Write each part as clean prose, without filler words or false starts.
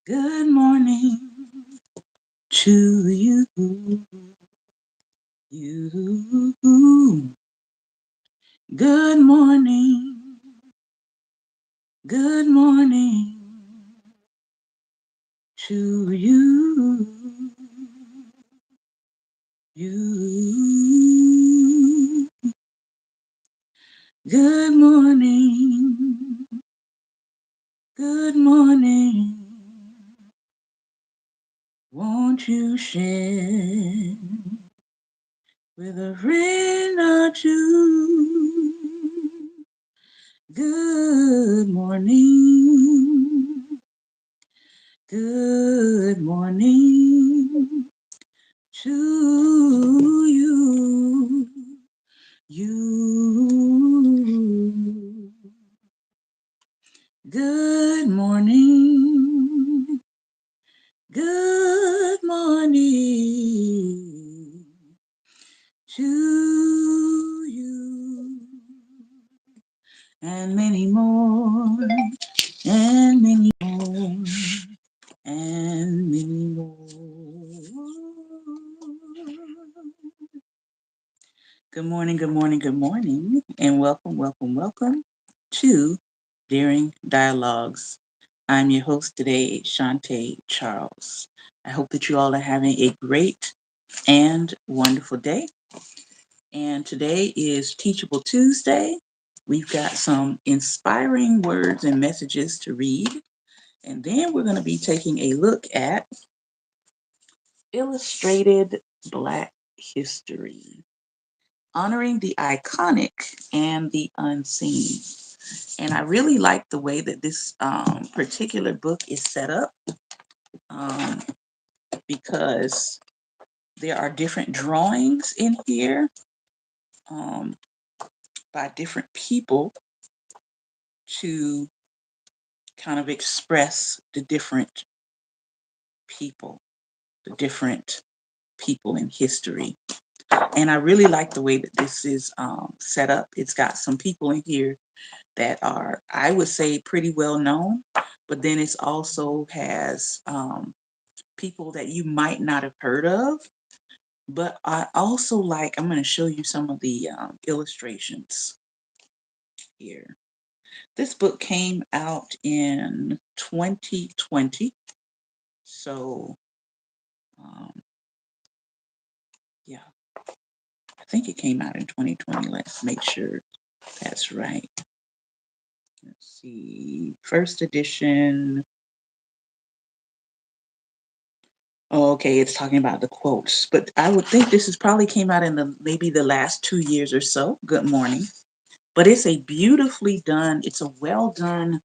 Good morning to you. You. Good morning. Good morning to you. You. Good morning. Good morning. Won't you share with a friend or two? Good morning. Good morning to you. You. Good morning. Good morning to you. And many more, and many more, and many more. Good morning, good morning, good morning, and welcome to Daring Dialogues. I'm your host today, Shantae Charles. I hope that you all are having a great and wonderful day. And today is Teachable Tuesday. We've got some inspiring words and messages to read. And then we're going to be taking a look at illustrated Black history, honoring the iconic and the unseen. And I really like the way that this particular book is set up um, because there are different drawings in here um, by different people to kind of express people, the different people in history. And I really like the way that this is set up. It's got some people in here that are, I would say, pretty well known, but then it's also has people that you might not have heard of. But I also like, I'm going to show you some of the illustrations here. This book came out in 2020. So, um, yeah, I think it came out in 2020. Let's make sure that's right. Let's see. First edition. Oh, okay, it's talking about the quotes, but I would think this is probably came out in maybe the last 2 years or so. Good morning. But it's a beautifully done, it's a well done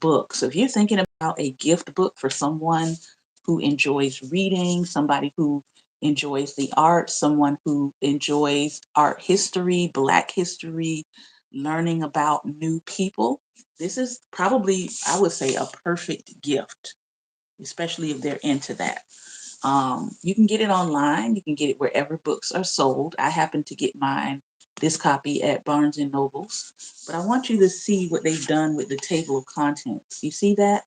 book. So if you're thinking about a gift book for someone who enjoys reading, somebody who enjoys the arts, someone who enjoys art history, Black history, learning about new people, this is probably, I would say, a perfect gift, especially if they're into that. You can get it online. You can get it wherever books are sold. I happen to get this copy at Barnes and Nobles. But I want you to see what they've done with the table of contents. You see that?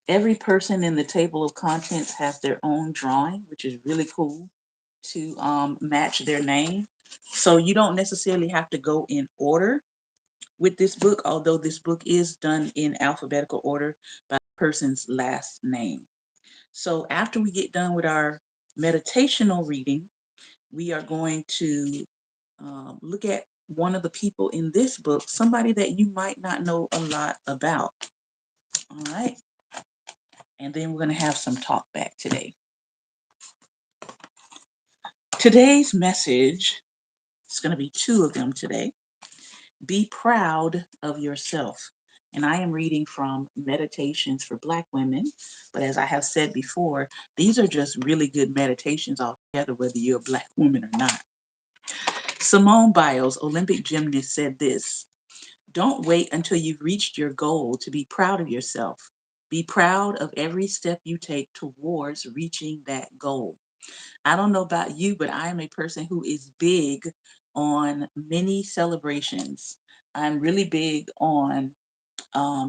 Every person in the table of contents has their own drawing, which is really cool to match their name. So you don't necessarily have to go in order with this book, although this book is done in alphabetical order by the person's last name. So after we get done with our meditational reading, we are going to look at one of the people in this book, somebody that you might not know a lot about. All right. And then we're going to have some talk back today. Today's message, it's going to be two of them today. Be proud of yourself. And I am reading from Meditations for Black Women. But as I have said before, these are just really good meditations altogether, whether you're a Black woman or not. Simone Biles, Olympic gymnast, said this: "Don't wait until you've reached your goal to be proud of yourself. Be proud of every step you take towards reaching that goal." I don't know about you, but I am a person who is big on many celebrations. I'm really big on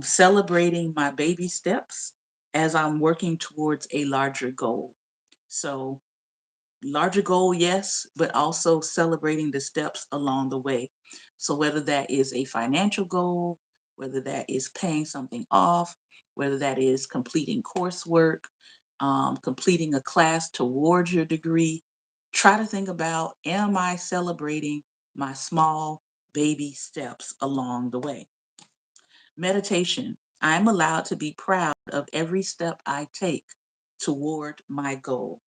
celebrating my baby steps. as I'm working towards a larger goal. So, larger goal, yes, but also celebrating the steps along the way. So, whether that is a financial goal, whether that is paying something off, whether that is completing coursework, completing a class towards your degree, try to think about, am I celebrating my small baby steps along the way? Meditation. I'm allowed to be proud of every step I take toward my goal.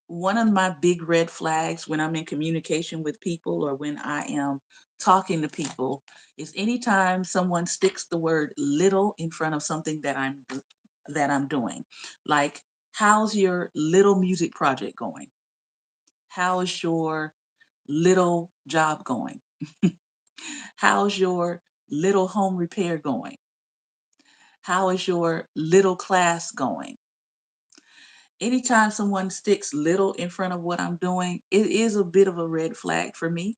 One of my big red flags when I'm in communication with people or when I am talking to people is anytime someone sticks the word little in front of something that I'm doing. Like, how's your little music project going? How's your little job going? How's your little home repair going? How is your little class going? Anytime someone sticks little in front of what I'm doing, it is a bit of a red flag for me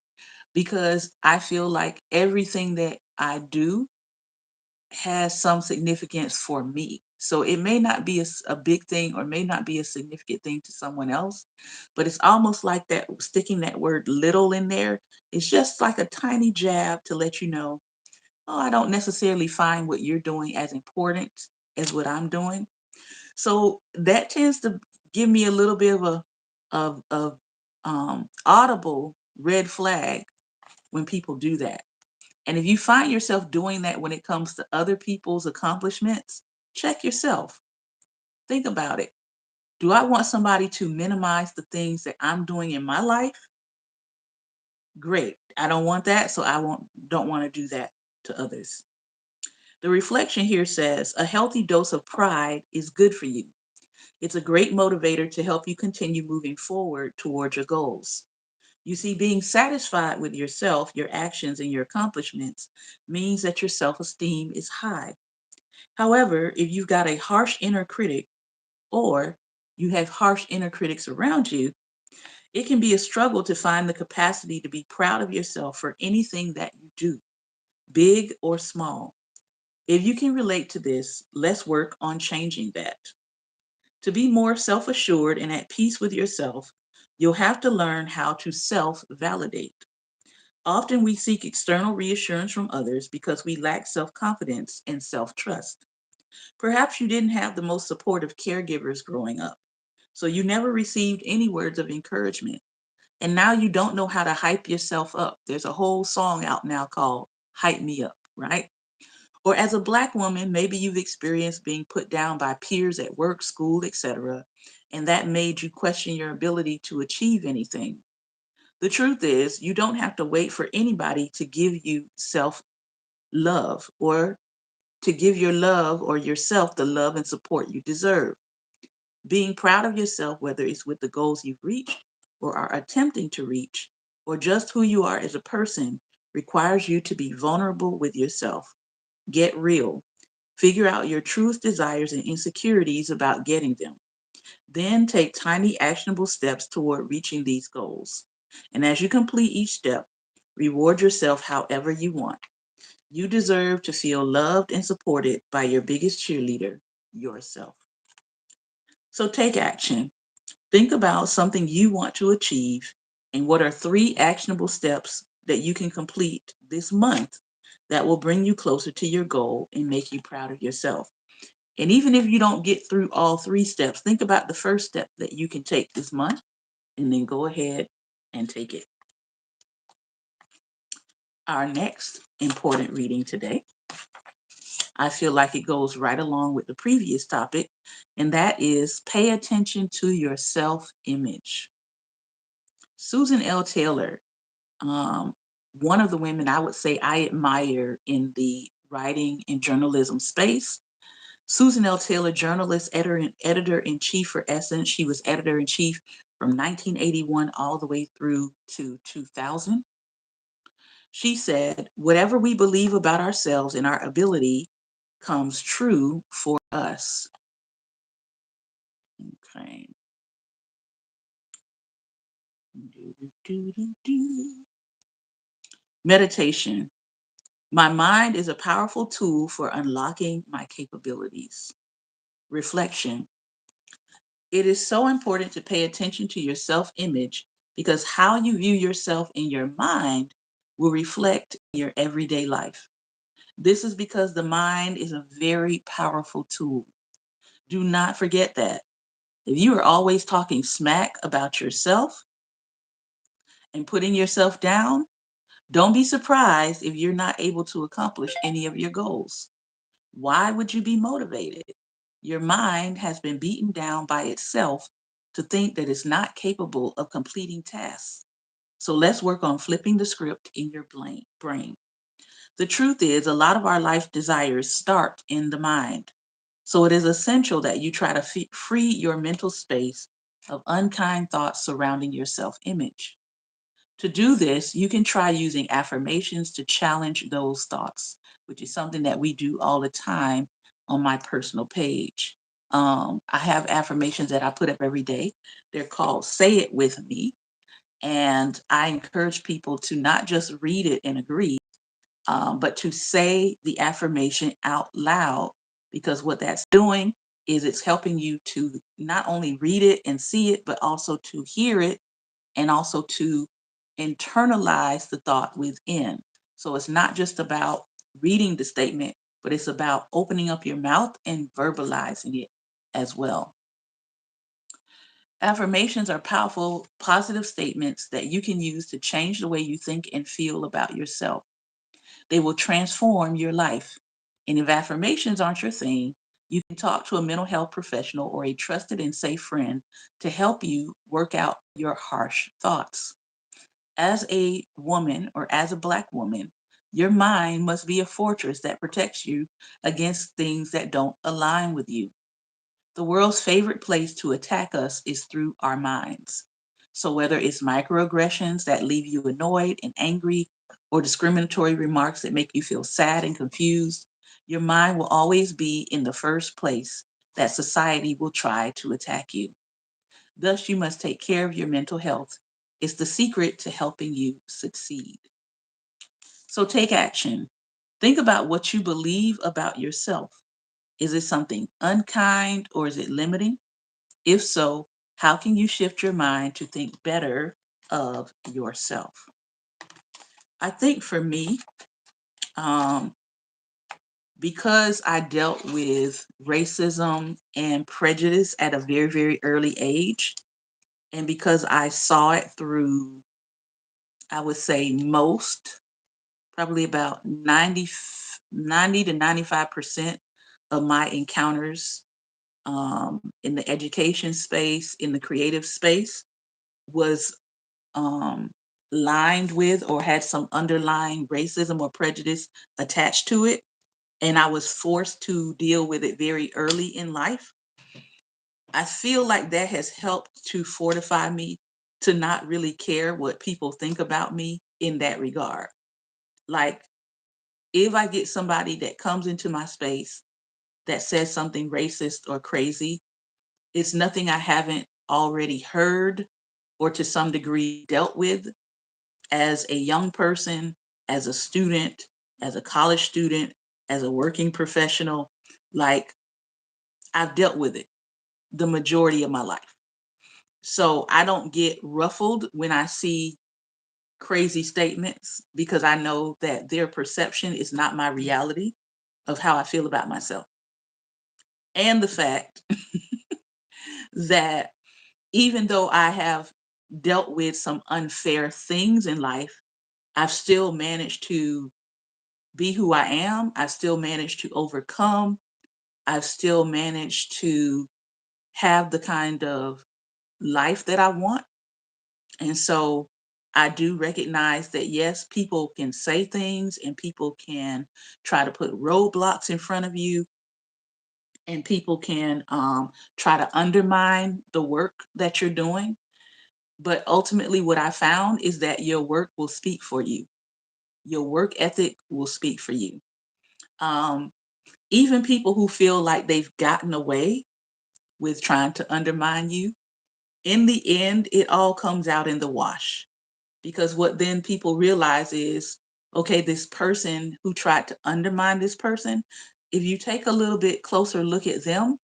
because I feel like everything that I do has some significance for me. So it may not be a big thing or may not be a significant thing to someone else, but it's almost like that sticking that word little in there. It's just like a tiny jab to let you know, oh, I don't necessarily find what you're doing as important as what I'm doing. So that tends to give me a little bit of audible red flag when people do that. And if you find yourself doing that when it comes to other people's accomplishments, check yourself. Think about it. Do I want somebody to minimize the things that I'm doing in my life? Great. I don't want that, so I won't don't want to do that to others. The reflection here says a healthy dose of pride is good for you. It's a great motivator to help you continue moving forward toward your goals. You see, being satisfied with yourself, your actions, and your accomplishments means that your self esteem is high. However, if you've got a harsh inner critic or you have harsh inner critics around you, it can be a struggle to find the capacity to be proud of yourself for anything that you do, big or small. If you can relate to this, let's work on changing that. To be more self assured and at peace with yourself, you'll have to learn how to self validate. Often we seek external reassurance from others because we lack self confidence and self trust. Perhaps you didn't have the most supportive caregivers growing up, so you never received any words of encouragement. And now you don't know how to hype yourself up. There's a whole song out now called Hype Me Up, right? Or as a Black woman, maybe you've experienced being put down by peers at work, school, etc., and that made you question your ability to achieve anything. The truth is, you don't have to wait for anybody to give you self love or to give your love or yourself the love and support you deserve. Being proud of yourself, whether it's with the goals you've reached or are attempting to reach, or just who you are as a person, requires you to be vulnerable with yourself. Get real. Figure out your truest desires and insecurities about getting them. Then take tiny actionable steps toward reaching these goals. And as you complete each step, reward yourself however you want. You deserve to feel loved and supported by your biggest cheerleader, yourself. So take action. Think about something you want to achieve and what are three actionable steps that you can complete this month that will bring you closer to your goal and make you proud of yourself. And even if you don't get through all three steps, think about the first step that you can take this month and then go ahead and take it. Our next important reading today, I feel like it goes right along with the previous topic, and that is pay attention to your self image. Susan L. Taylor, um, one of the women I would say I admire in the writing and journalism space. Susan L. Taylor, journalist, editor in chief for Essence. She was editor in chief from 1981 all the way through to 2000. She said, whatever we believe about ourselves and our ability comes true for us. Okay. Meditation. My mind is a powerful tool for unlocking my capabilities. Reflection. It is so important to pay attention to your self image because how you view yourself in your mind will reflect your everyday life. This is because the mind is a very powerful tool. Do not forget that. If you are always talking smack about yourself and putting yourself down, don't be surprised if you're not able to accomplish any of your goals. Why would you be motivated? Your mind has been beaten down by itself to think that it's not capable of completing tasks. So let's work on flipping the script in your brain. The truth is, a lot of our life desires start in the mind. So it is essential that you try to free your mental space of unkind thoughts surrounding your self image. To do this, you can try using affirmations to challenge those thoughts, which is something that we do all the time on my personal page. I have affirmations that I put up every day. They're called Say It With Me. And I encourage people to not just read it and agree, but to say the affirmation out loud, because what that's doing is it's helping you to not only read it and see it, but also to hear it and also to internalize the thought within. So it's not just about reading the statement, but it's about opening up your mouth and verbalizing it as well. Affirmations are powerful, positive statements that you can use to change the way you think and feel about yourself. They will transform your life. And if affirmations aren't your thing, you can talk to a mental health professional or a trusted and safe friend to help you work out your harsh thoughts. As a woman or as a Black woman, your mind must be a fortress that protects you against things that don't align with you. The world's favorite place to attack us is through our minds. So whether it's microaggressions that leave you annoyed and angry, or discriminatory remarks that make you feel sad and confused, your mind will always be in the first place that society will try to attack you. Thus, you must take care of your mental health. It's the secret to helping you succeed. So take action. Think about what you believe about yourself. Is it something unkind or is it limiting? If so, how can you shift your mind to think better of yourself? I think for me, um, because I dealt with racism and prejudice at a very, very early age, and because I saw it through, I would say most, probably about 90 to 95% of my encounters in the education space, in the creative space, was um, lined with or had some underlying racism or prejudice attached to it. And I was forced to deal with it very early in life. I feel like that has helped to fortify me to not really care what people think about me in that regard. Like, if I get somebody that comes into my space that says something racist or crazy, it's nothing I haven't already heard or to some degree dealt with as a young person, as a student, as a college student, as a working professional. Like, I've dealt with it the majority of my life. So I don't get ruffled when I see crazy statements because I know that their perception is not my reality of how I feel about myself. And the fact that even though I have dealt with some unfair things in life, I've still managed to be who I am. I've still managed to overcome. I've still managed to have the kind of life that I want. And so I do recognize that, yes, people can say things and people can try to put roadblocks in front of you, and people can try to undermine the work that you're doing. But ultimately, what I found is that your work will speak for you. Your work ethic will speak for you. Um, Even people who feel like they've gotten away with trying to undermine you, in the end, it all comes out in the wash. Because what then people realize is, okay, this person who tried to undermine this person, if you take a little bit closer look at them,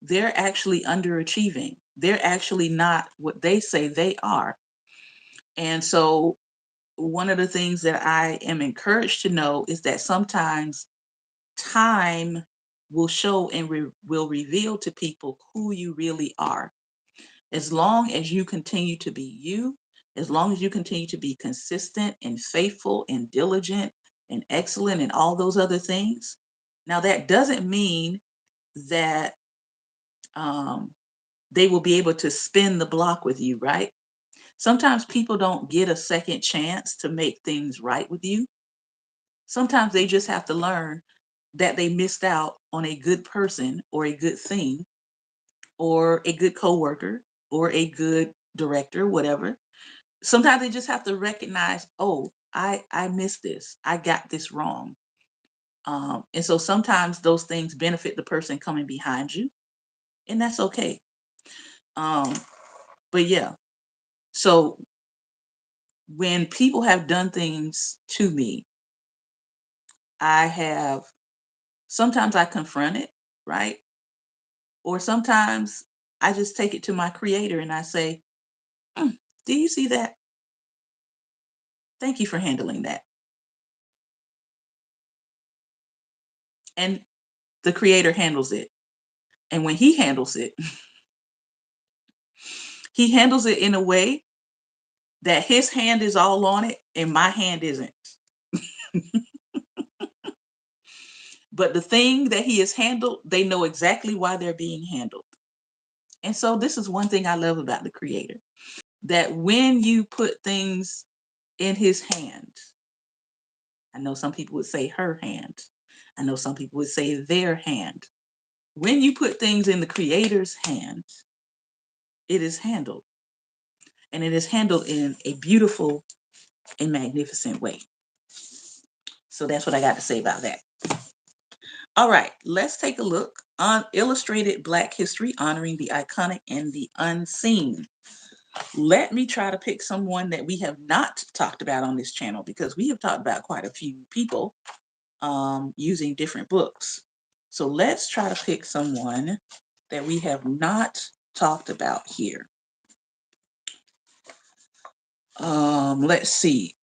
they're actually underachieving. They're actually not what they say they are. And so, one of the things that I am encouraged to know is that sometimes time will show and will reveal to people who you really are. As long as you continue to be you, as long as you continue to be consistent and faithful and diligent and excellent and all those other things. Now, that doesn't mean that um, they will be able to spin the block with you, right? Sometimes people don't get a second chance to make things right with you. Sometimes they just have to learn that they missed out on a good person or a good thing or a good coworker or a good director, whatever. Sometimes they just have to recognize, oh, I missed this. I got this wrong. And so sometimes those things benefit the person coming behind you, and that's okay. Um, but yeah, so when people have done things to me, I have sometimes I confront it, right? Or sometimes I just take it to my creator and I say, "Mm, do you see that? Thank you for handling that." And the creator handles it. And when he handles it, he handles it in a way that his hand is all on it and my hand isn't. But the thing that he has handled, they know exactly why they're being handled. And so this is one thing I love about the creator, that when you put things in his hand, I know some people would say her hand. I know some people would say their hand. When you put things in the creator's hand, it is handled. And it is handled in a beautiful and magnificent way. So that's what I got to say about that. All right, let's take a look on Illustrated Black History, honoring the iconic and the unseen. Let me try to pick someone that we have not talked about on this channel, because we have talked about quite a few people using different books. So let's try to pick someone that we have not talked about here. Let's see.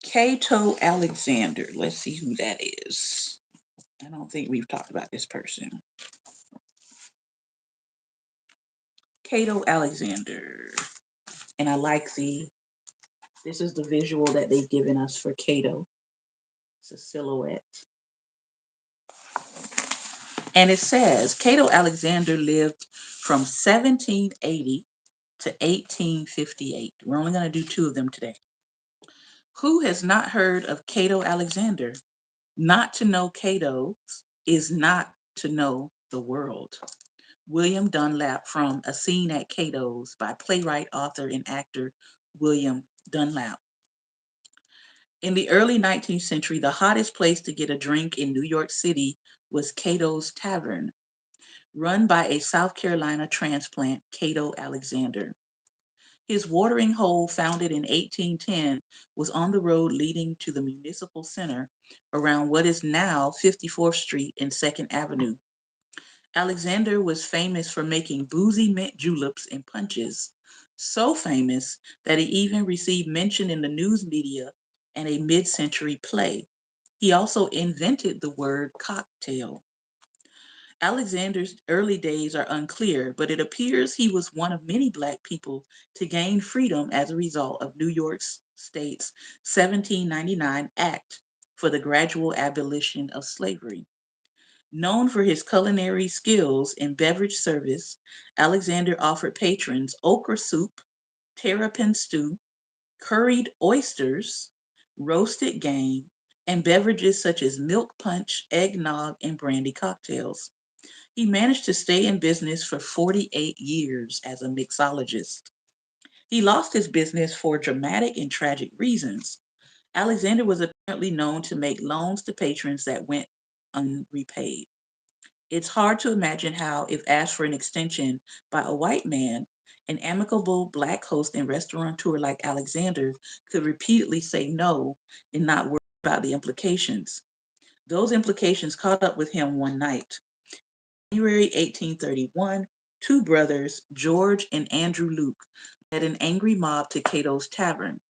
Cato Alexander. Let's see who that is. I don't think we've talked about this person. Cato Alexander. And I like this is the visual that they've given us for Cato. It's a silhouette. And it says, Cato Alexander lived from 1780 to 1858. We're only going to do two of them today. Who has not heard of Cato Alexander? Not to know Cato is not to know the world. William Dunlap from A Scene at Cato's by playwright, author, and actor William Dunlap. In the early 19th century, the hottest place to get a drink in New York City was Cato's Tavern, run by a South Carolina transplant, Cato Alexander. His watering hole, founded in 1810, was on the road leading to the municipal center around what is now 54th Street and 2nd Avenue. Alexander was famous for making boozy mint juleps and punches, so famous that he even received mention in the news media and a mid-century play. He also invented the word cocktail. Alexander's early days are unclear, but it appears he was one of many Black people to gain freedom as a result of New York State's 1799 Act for the gradual abolition of slavery. Known for his culinary skills in beverage service, Alexander offered patrons okra soup, terrapin stew, curried oysters, roasted game, and beverages such as milk punch, eggnog, and brandy cocktails. He managed to stay in business for 48 years as a mixologist. He lost his business for dramatic and tragic reasons. Alexander was apparently known to make loans to patrons that went unrepaid. It's hard to imagine how, if asked for an extension by a white man, an amicable Black host and restaurateur like Alexander could repeatedly say no and not worry about the implications. Those implications caught up with him one night. January 1831, two brothers, George and Andrew Luke, led an angry mob to Cato's tavern.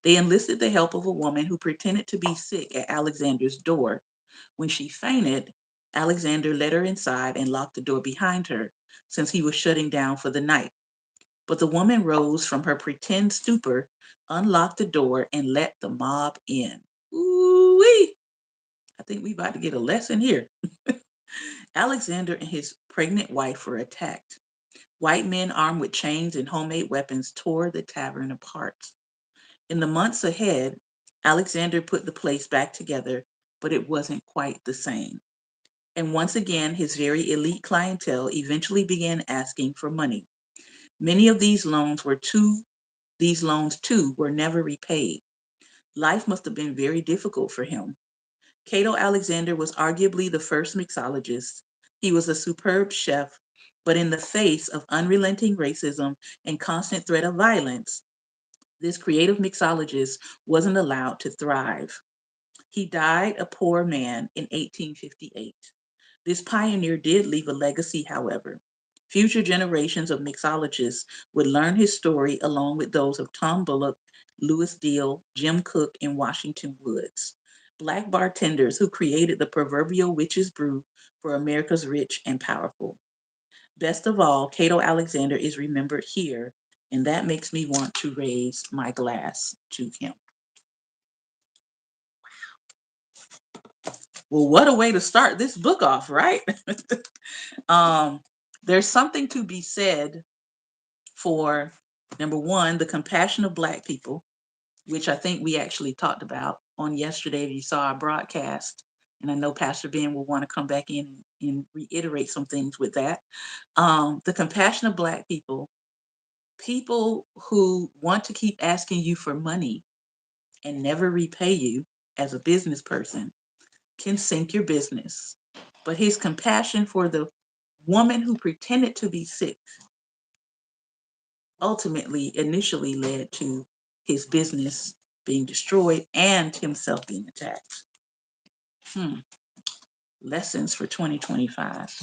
They enlisted the help of a woman who pretended to be sick at Alexander's door. When she fainted, Alexander led her inside and locked the door behind her, since he was shutting down for the night. But the woman rose from her pretend stupor, unlocked the door, and let the mob in. Ooh-wee! I think we about to get a lesson here. Alexander and his pregnant wife were attacked. White men armed with chains and homemade weapons tore the tavern apart. In the months ahead, Alexander put the place back together, but it wasn't quite the same. And once again, his very elite clientele eventually began asking for money. Many of these loans too were never repaid. Life must have been very difficult for him. Cato Alexander was arguably the first mixologist. He was a superb chef, but in the face of unrelenting racism and constant threat of violence, this creative mixologist wasn't allowed to thrive. He died a poor man in 1858. This pioneer did leave a legacy, however. Future generations of mixologists would learn his story along with those of Tom Bullock, Louis Deal, Jim Cook, and Washington Woods. Black bartenders who created the proverbial witch's brew for America's rich and powerful. Best of all, Cato Alexander is remembered here, and that makes me want to raise my glass to him. Well, what a way to start this book off, right? There's something to be said for, number one, the compassion of Black people, which I think we actually talked about on yesterday. If you saw our broadcast, and I know Pastor Ben will want to come back in and reiterate some things with that. The compassion of Black people, people who want to keep asking you for money and never repay you as a business person, can sink your business. But his compassion for the woman who pretended to be sick ultimately initially led to his business being destroyed and himself being attacked. Lessons for 2025.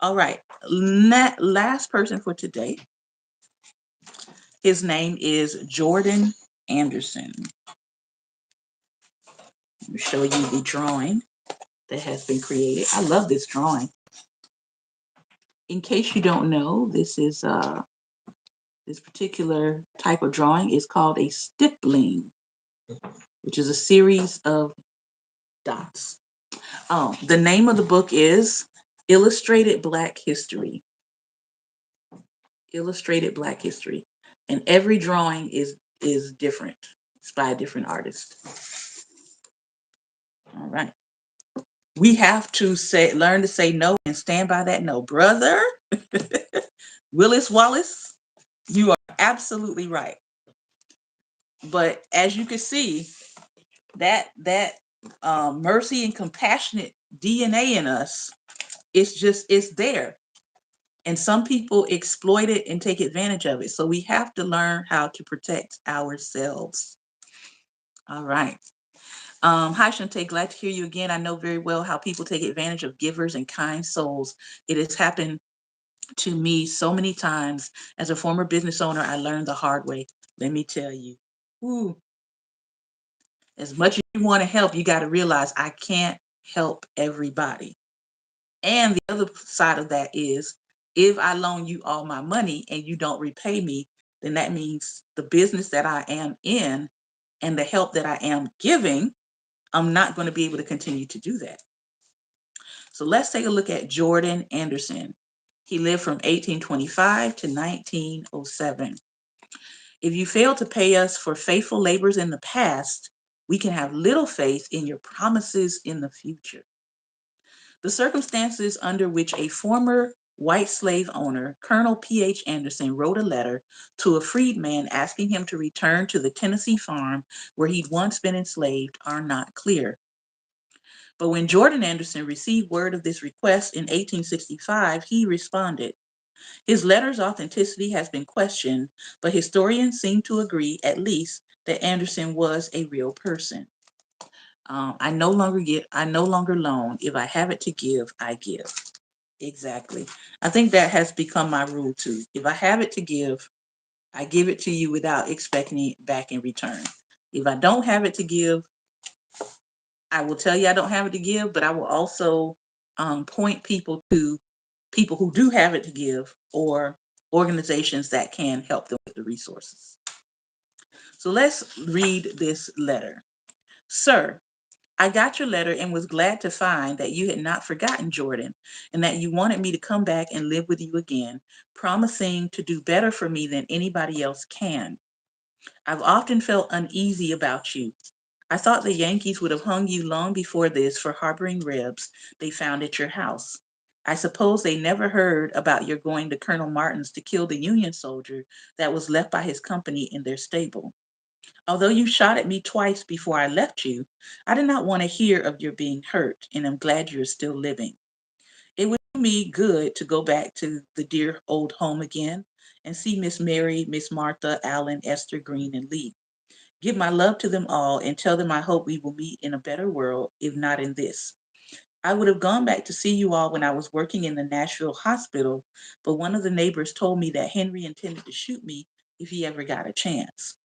All right, last person for today. His name is Jordan Anderson. Let me show you the drawing that has been created. I love this drawing. In case you don't know, this particular type of drawing is called a stippling, which is a series of dots. The name of the book is Illustrated Black History. Illustrated Black History. And every drawing is different. It's by a different artist. All right. We have to learn to say no and stand by that no. Brother Willis Wallace, you are absolutely right. But as you can see, that mercy and compassionate DNA in us, it's there. And some people exploit it and take advantage of it. So we have to learn how to protect ourselves. All right. Hi, Shantae. Glad to hear you again. I know very well how people take advantage of givers and kind souls. It has happened to me so many times. As a former business owner, I learned the hard way. Let me tell you. Ooh. As much as you want to help, you got to realize I can't help everybody. And the other side of that is, if I loan you all my money and you don't repay me, then that means the business that I am in and the help that I am giving, I'm not going to be able to continue to do that. So let's take a look at Jordan Anderson. He lived from 1825 to 1907. If you fail to pay us for faithful labors in the past, we can have little faith in your promises in the future. The circumstances under which a former white slave owner, Colonel P.H. Anderson, wrote a letter to a freedman asking him to return to the Tennessee farm where he'd once been enslaved are not clear. But when Jordan Anderson received word of this request in 1865, he responded. His letter's authenticity has been questioned, but historians seem to agree, at least, that Anderson was a real person. I no longer loan. If I have it to give, I give. Exactly. I think that has become my rule too. If I have it to give, I give it to you without expecting it back in return. If I don't have it to give, I will tell you I don't have it to give, but I will also point people to people who do have it to give or organizations that can help them with the resources. So let's read this letter. Sir, I got your letter and was glad to find that you had not forgotten Jordan and that you wanted me to come back and live with you again, promising to do better for me than anybody else can. I've often felt uneasy about you. I thought the Yankees would have hung you long before this for harboring Rebs they found at your house. I suppose they never heard about your going to Colonel Martin's to kill the Union soldier that was left by his company in their stable. Although you shot at me twice before I left you, I did not want to hear of your being hurt, and I'm glad you're still living. It would do me good to go back to the dear old home again and see Miss Mary, Miss Martha, Allen, Esther, Green, and Lee. Give my love to them all and tell them I hope we will meet in a better world, if not in this. I would have gone back to see you all when I was working in the Nashville hospital, but one of the neighbors told me that Henry intended to shoot me if he ever got a chance.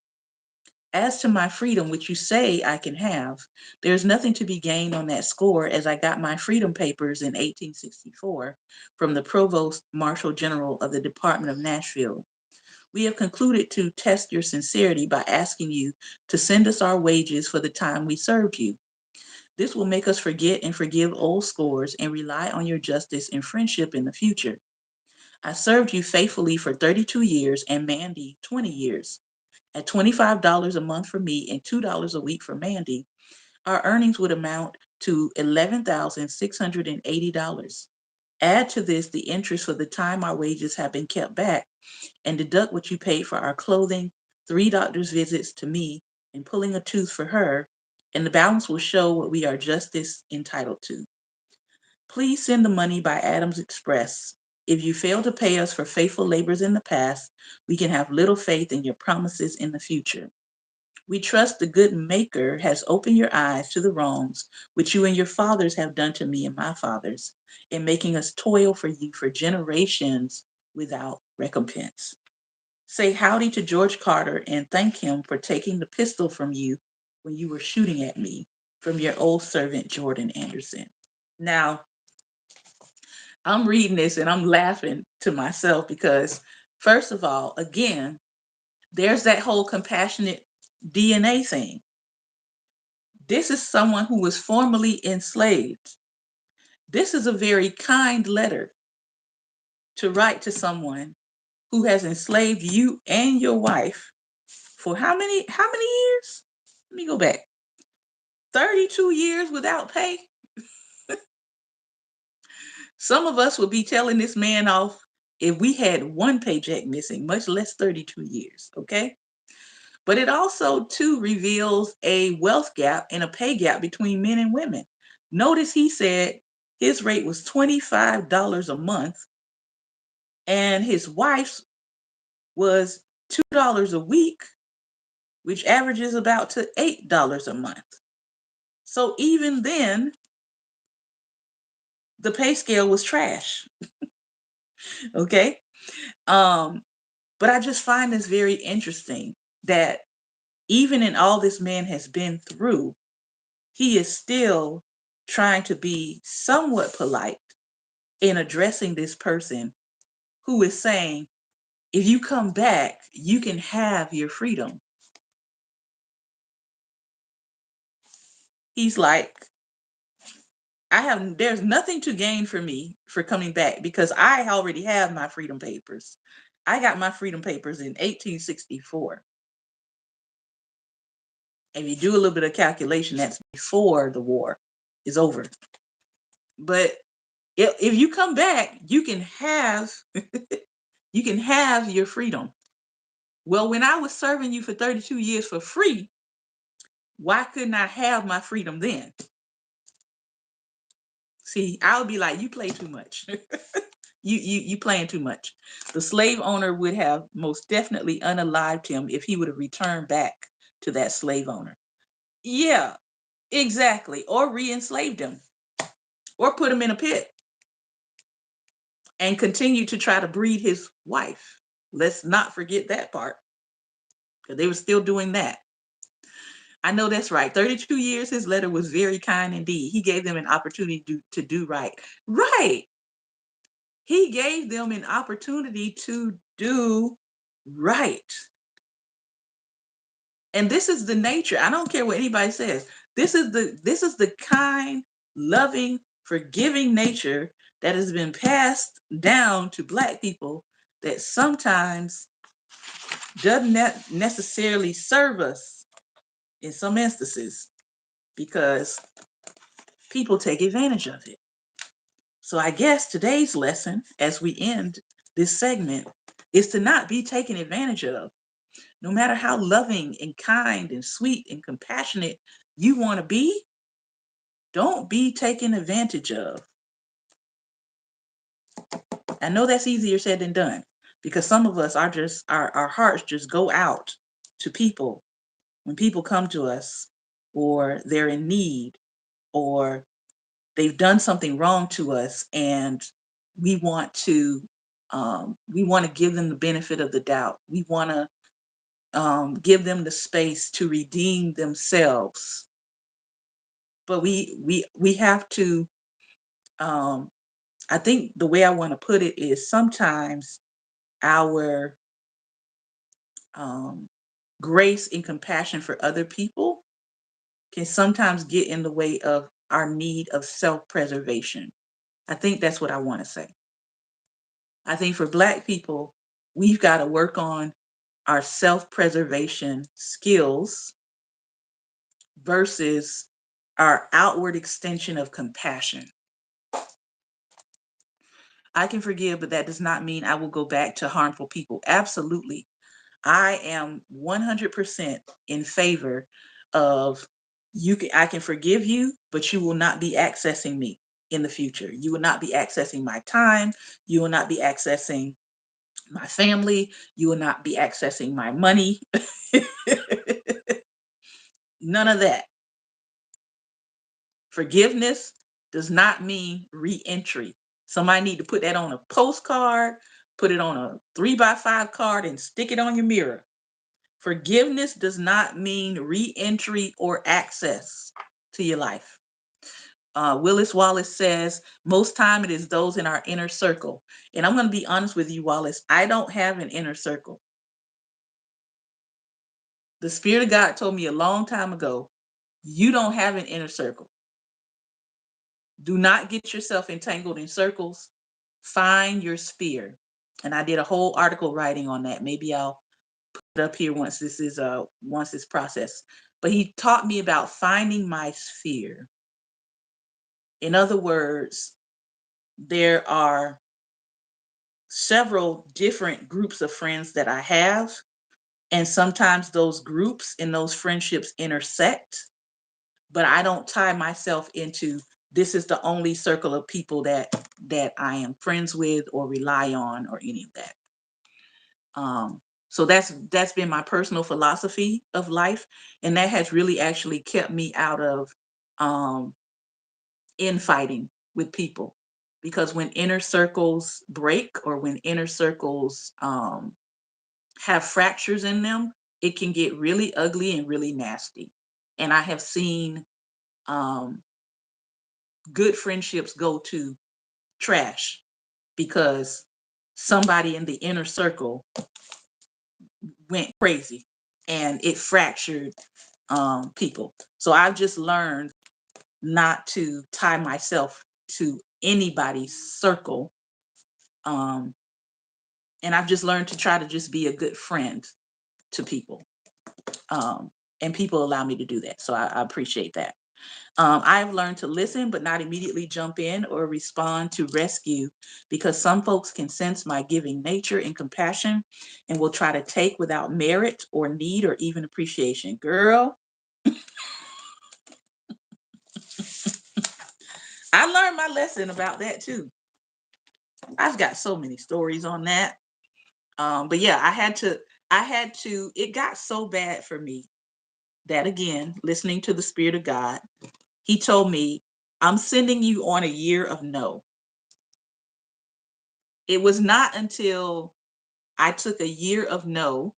As to my freedom, which you say I can have, there is nothing to be gained on that score, as I got my freedom papers in 1864 from the Provost Marshal General of the Department of Nashville. We have concluded to test your sincerity by asking you to send us our wages for the time we served you. This will make us forget and forgive old scores and rely on your justice and friendship in the future. I served you faithfully for 32 years and Mandy 20 years. At $25 a month for me and $2 a week for Mandy, our earnings would amount to $11,680. Add to this the interest for the time our wages have been kept back and deduct what you paid for our clothing, 3 doctor's visits to me, and pulling a tooth for her, and the balance will show what we are justice entitled to. Please send the money by Adams Express. If you fail to pay us for faithful labors in the past, we can have little faith in your promises in the future. We trust the good Maker has opened your eyes to the wrongs which you and your fathers have done to me and my fathers, in making us toil for you for generations without recompense. Say howdy to George Carter and thank him for taking the pistol from you when you were shooting at me, from your old servant, Jordan Anderson. Now, I'm reading this and I'm laughing to myself because, first of all, again, there's that whole compassionate DNA thing. This is someone who was formerly enslaved. This is a very kind letter to write to someone who has enslaved you and your wife for how many years? Let me go back. 32 years without pay. Some of us would be telling this man off if we had one paycheck missing, much less 32 years, okay? But it also too reveals a wealth gap and a pay gap between men and women. Notice he said his rate was $25 a month and his wife's was $2 a week, which averages about to $8 a month. So even then, the pay scale was trash. Okay. Um, but I just find this very interesting that even in all this man has been through, he is still trying to be somewhat polite in addressing this person who is saying, if you come back, you can have your freedom. He's like, there's nothing to gain for me for coming back because I already have my freedom papers. I got my freedom papers in 1864. If you do a little bit of calculation, that's before the war is over. But if you come back, you can have you can have your freedom. Well, when I was serving you for 32 years for free, why couldn't I have my freedom then? See, I would be like, you play too much. You playing too much. The slave owner would have most definitely unalived him if he would have returned back to that slave owner. Yeah, exactly. Or re-enslaved him or put him in a pit. and continued to try to breed his wife. Let's not forget that part, because they were still doing that. I know that's right. 32 years, his letter was very kind indeed. He gave them an opportunity to do right. Right. He gave them an opportunity to do right. And this is the nature. I don't care what anybody says. This is the kind, loving, forgiving nature that has been passed down to Black people that sometimes doesn't necessarily serve us in some instances, because people take advantage of it. So I guess today's lesson, as we end this segment, is to not be taken advantage of. No matter how loving and kind and sweet and compassionate you want to be, don't be taken advantage of. I know that's easier said than done, because some of us are just, our hearts just go out to people when people come to us, or they're in need, or they've done something wrong to us, and we want to give them the benefit of the doubt. We want to give them the space to redeem themselves. But we have to. I think the way I want to put it is, sometimes our um, grace and compassion for other people can sometimes get in the way of our need of self-preservation. I think that's what I want to say. I think for Black people, we've got to work on our self-preservation skills versus our outward extension of compassion. I can forgive, but that does not mean I will go back to harmful people. Absolutely. I am 100% in favor of, I can forgive you, but you will not be accessing me in the future. You will not be accessing my time. You will not be accessing my family. You will not be accessing my money. None of that. Forgiveness does not mean re-entry. Somebody need to put that on a postcard, put it on a 3x5 card, and stick it on your mirror. Forgiveness does not mean re-entry or access to your life. Willis Wallace says, most time it is those in our inner circle. And I'm going to be honest with you, Wallace, I don't have an inner circle. The Spirit of God told me a long time ago, you don't have an inner circle. Do not get yourself entangled in circles. Find your sphere. And I did a whole article writing on that. Maybe I'll put it up here once this process. But he taught me about finding my sphere. In other words, there are several different groups of friends that I have, and sometimes those groups and those friendships intersect, but I don't tie myself into, this is the only circle of people that I am friends with or rely on or any of that. So that's been my personal philosophy of life, and that has really actually kept me out of infighting with people, because when inner circles break, or when inner circles have fractures in them, it can get really ugly and really nasty. And I have seen good friendships go to trash because somebody in the inner circle went crazy and it fractured people. So I've just learned not to tie myself to anybody's circle. And I've just learned to try to just be a good friend to people. And people allow me to do that. So I appreciate that. I've learned to listen, but not immediately jump in or respond to rescue, because some folks can sense my giving nature and compassion and will try to take without merit or need or even appreciation. Girl, I learned my lesson about that too. I've got so many stories on that. But yeah, I had to, it got so bad for me that, again, listening to the Spirit of God, he told me, I'm sending you on a year of no. It was not until I took a year of no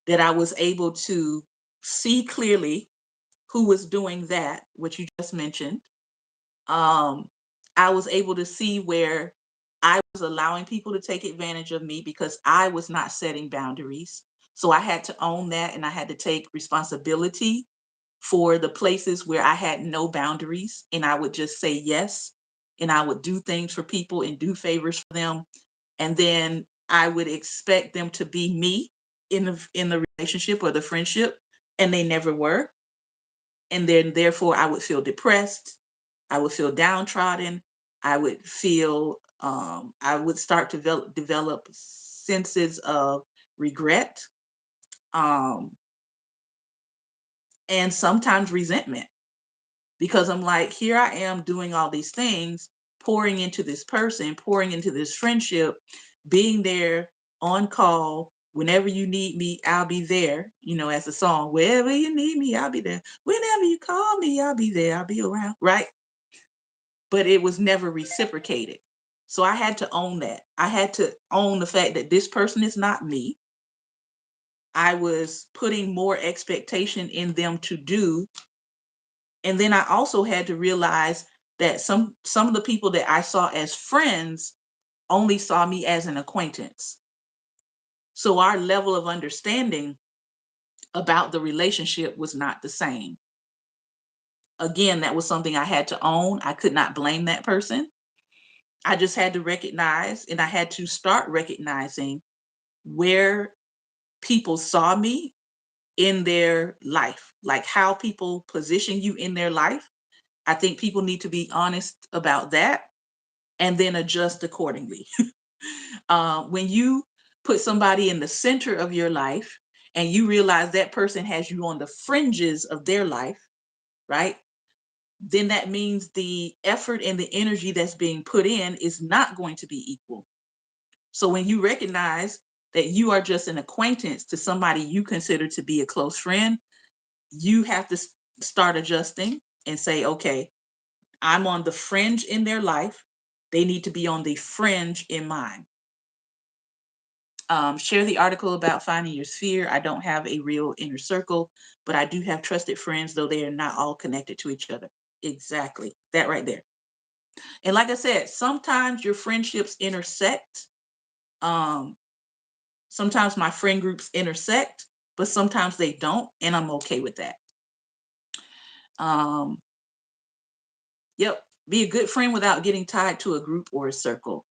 that I was able to see clearly who was doing that, what you just mentioned. Um, I was able to see where I was allowing people to take advantage of me because I was not setting boundaries. So I had to own that and I had to take responsibility for the places where I had no boundaries and I would just say yes and I would do things for people and do favors for them. And then I would expect them to be me in the relationship or the friendship, and they never were. And then therefore I would feel depressed, I would feel downtrodden, I would start to develop senses of regret, um, and sometimes resentment, because I'm like, here I am doing all these things, pouring into this person, pouring into this friendship, being there on call. Whenever you need me, I'll be there. As a song, wherever you need me, I'll be there. Whenever you call me, I'll be there. I'll be around. Right. But it was never reciprocated. So I had to own that. I had to own the fact that this person is not me. I was putting more expectation in them to do. And then I also had to realize that some of the people that I saw as friends only saw me as an acquaintance. So our level of understanding about the relationship was not the same. Again, that was something I had to own. I could not blame that person. I just had to recognize, and I had to start recognizing where people saw me in their life, like how people position you in their life. I think people need to be honest about that and then adjust accordingly. When you put somebody in the center of your life and you realize that person has you on the fringes of their life, right? Then that means the effort and the energy that's being put in is not going to be equal. So when you recognize that you are just an acquaintance to somebody you consider to be a close friend, you have to start adjusting and say, okay, I'm on the fringe in their life. They need to be on the fringe in mine. Share the article about finding your sphere. I don't have a real inner circle, but I do have trusted friends, though they are not all connected to each other. Exactly. That right there. And like I said, sometimes your friendships intersect. Um, Sometimes my friend groups intersect, but sometimes they don't, and I'm okay with that. Um, yep. Be a good friend without getting tied to a group or a circle.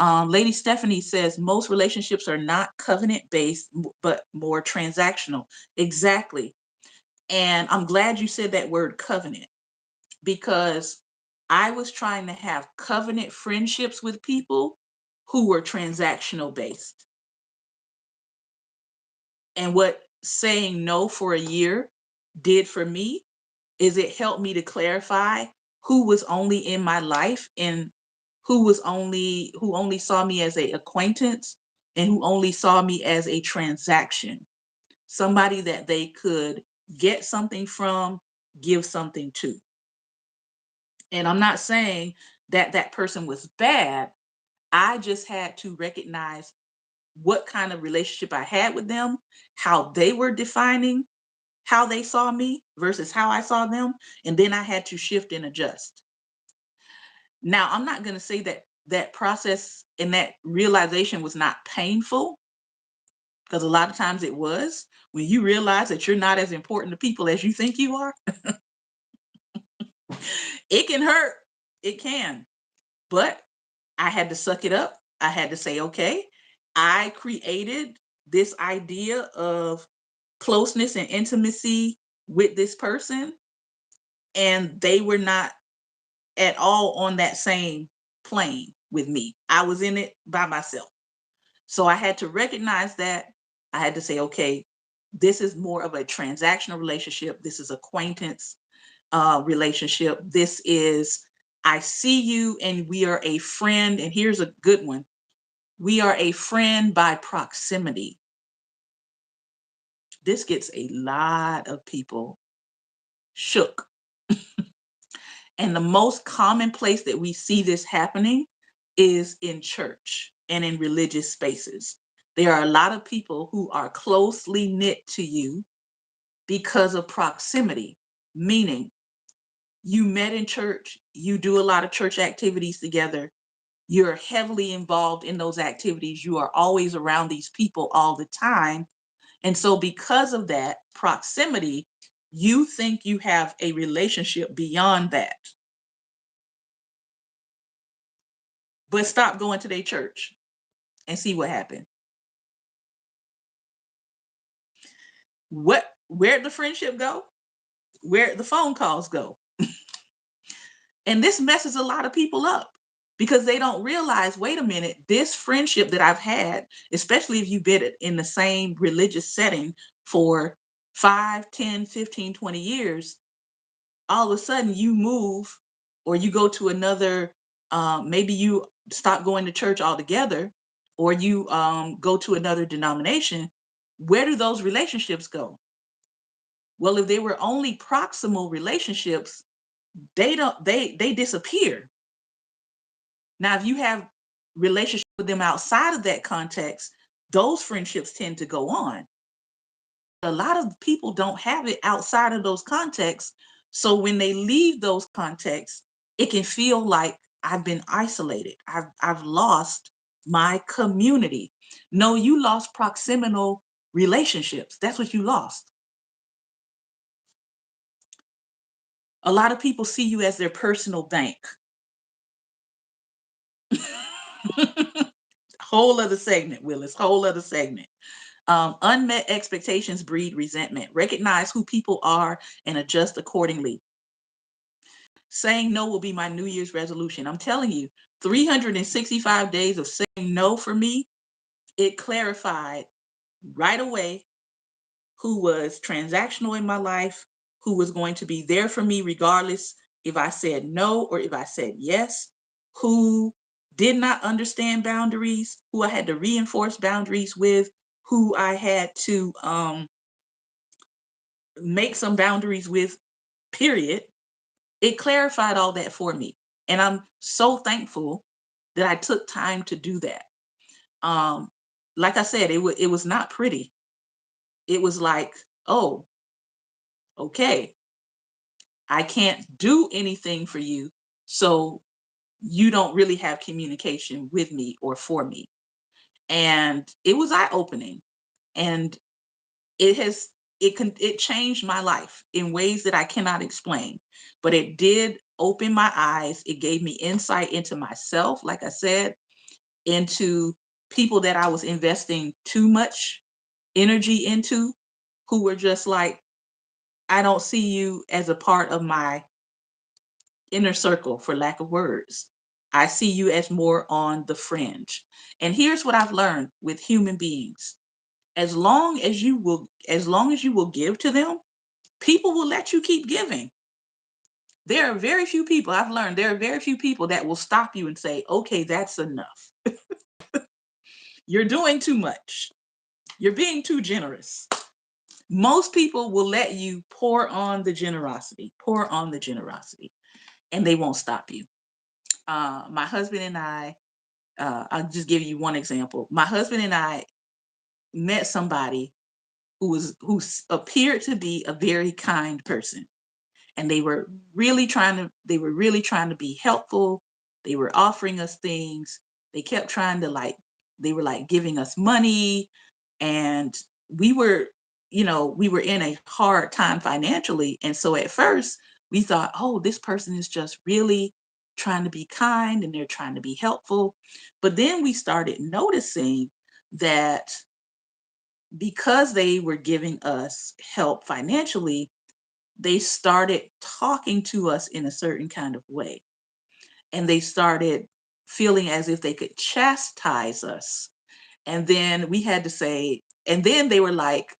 Lady Stephanie says most relationships are not covenant based, but more transactional. Exactly. And I'm glad you said that word covenant, because I was trying to have covenant friendships with people who were transactional based. And what saying no for a year did for me is it helped me to clarify who was only in my life and who only saw me as a acquaintance and who only saw me as a transaction, somebody that they could get something from, give something to. And I'm not saying that that person was bad. I just had to recognize what kind of relationship I had with them, how they were defining how they saw me versus how I saw them. And then I had to shift and adjust. Now, I'm not going to say that that process and that realization was not painful, because a lot of times it was. When you realize that you're not as important to people as you think you are, it can hurt. It can. But I had to suck it up. I had to say, okay, I created this idea of closeness and intimacy with this person, and they were not at all on that same plane with me. I was in it by myself. So I had to recognize that. I had to say, okay, this is more of a transactional relationship. This is acquaintance relationship. This is, I see you and we are a friend. And here's a good one. We are a friend by proximity. This gets a lot of people shook. And the most common place that we see this happening is in church. and in religious spaces. There are a lot of people who are closely knit to you because of proximity, meaning you met in church, you do a lot of church activities together, you're heavily involved in those activities, you are always around these people all the time. And so, because of that proximity, you think you have a relationship beyond that. But stop going to their church and see what happened. Where'd the friendship go? Where'd the phone calls go? And this messes a lot of people up because they don't realize, wait a minute, this friendship that I've had, especially if you've been in the same religious setting for 5, 10, 15, 20 years, all of a sudden you move or you go to another, maybe you stop going to church altogether, or you go to another denomination. Where do those relationships go? Well, if they were only proximal relationships, they disappear. Now, if you have relationships with them outside of that context, those friendships tend to go on. A lot of people don't have it outside of those contexts. So when they leave those contexts, it can feel like I've been isolated. I've lost my community. No, you lost proximal relationships. That's what you lost. A lot of people see you as their personal bank. Whole other segment, Willis, whole other segment. Unmet expectations breed resentment. Recognize who people are and adjust accordingly. Saying no will be my New Year's resolution. I'm telling you, 365 days of saying no for me, it clarified right away who was transactional in my life, who was going to be there for me regardless if I said no or if I said yes, who did not understand boundaries, who I had to reinforce boundaries with, who I had to make some boundaries with, period. It clarified all that for me. And I'm so thankful that I took time to do that. Like I said, it was not pretty. It was like, oh, okay, I can't do anything for you. So you don't really have communication with me or for me. And it was eye-opening. And it changed my life in ways that I cannot explain. But it did open my eyes. It gave me insight into myself, like I said, into people that I was investing too much energy into, who were just like, I don't see you as a part of my inner circle, for lack of words. I see you as more on the fringe. And here's what I've learned with human beings. As long as you will give to them, people will let you keep giving. There are very few people, I've learned, there are very few people that will stop you and say, okay, that's enough. You're doing too much. You're being too generous. Most people will let you pour on the generosity, and they won't stop you. My husband and I'll just give you one example. My husband and I met somebody who appeared to be a very kind person, and they were really trying to be helpful. They were offering us things. They kept trying to, like, they were like giving us money, and we were we were in a hard time financially. And so at first we thought, oh, this person is just really trying to be kind and they're trying to be helpful. But then we started noticing that because they were giving us help financially, they started talking to us in a certain kind of way. And they started feeling as if they could chastise us. And then we had to say, and then they were like,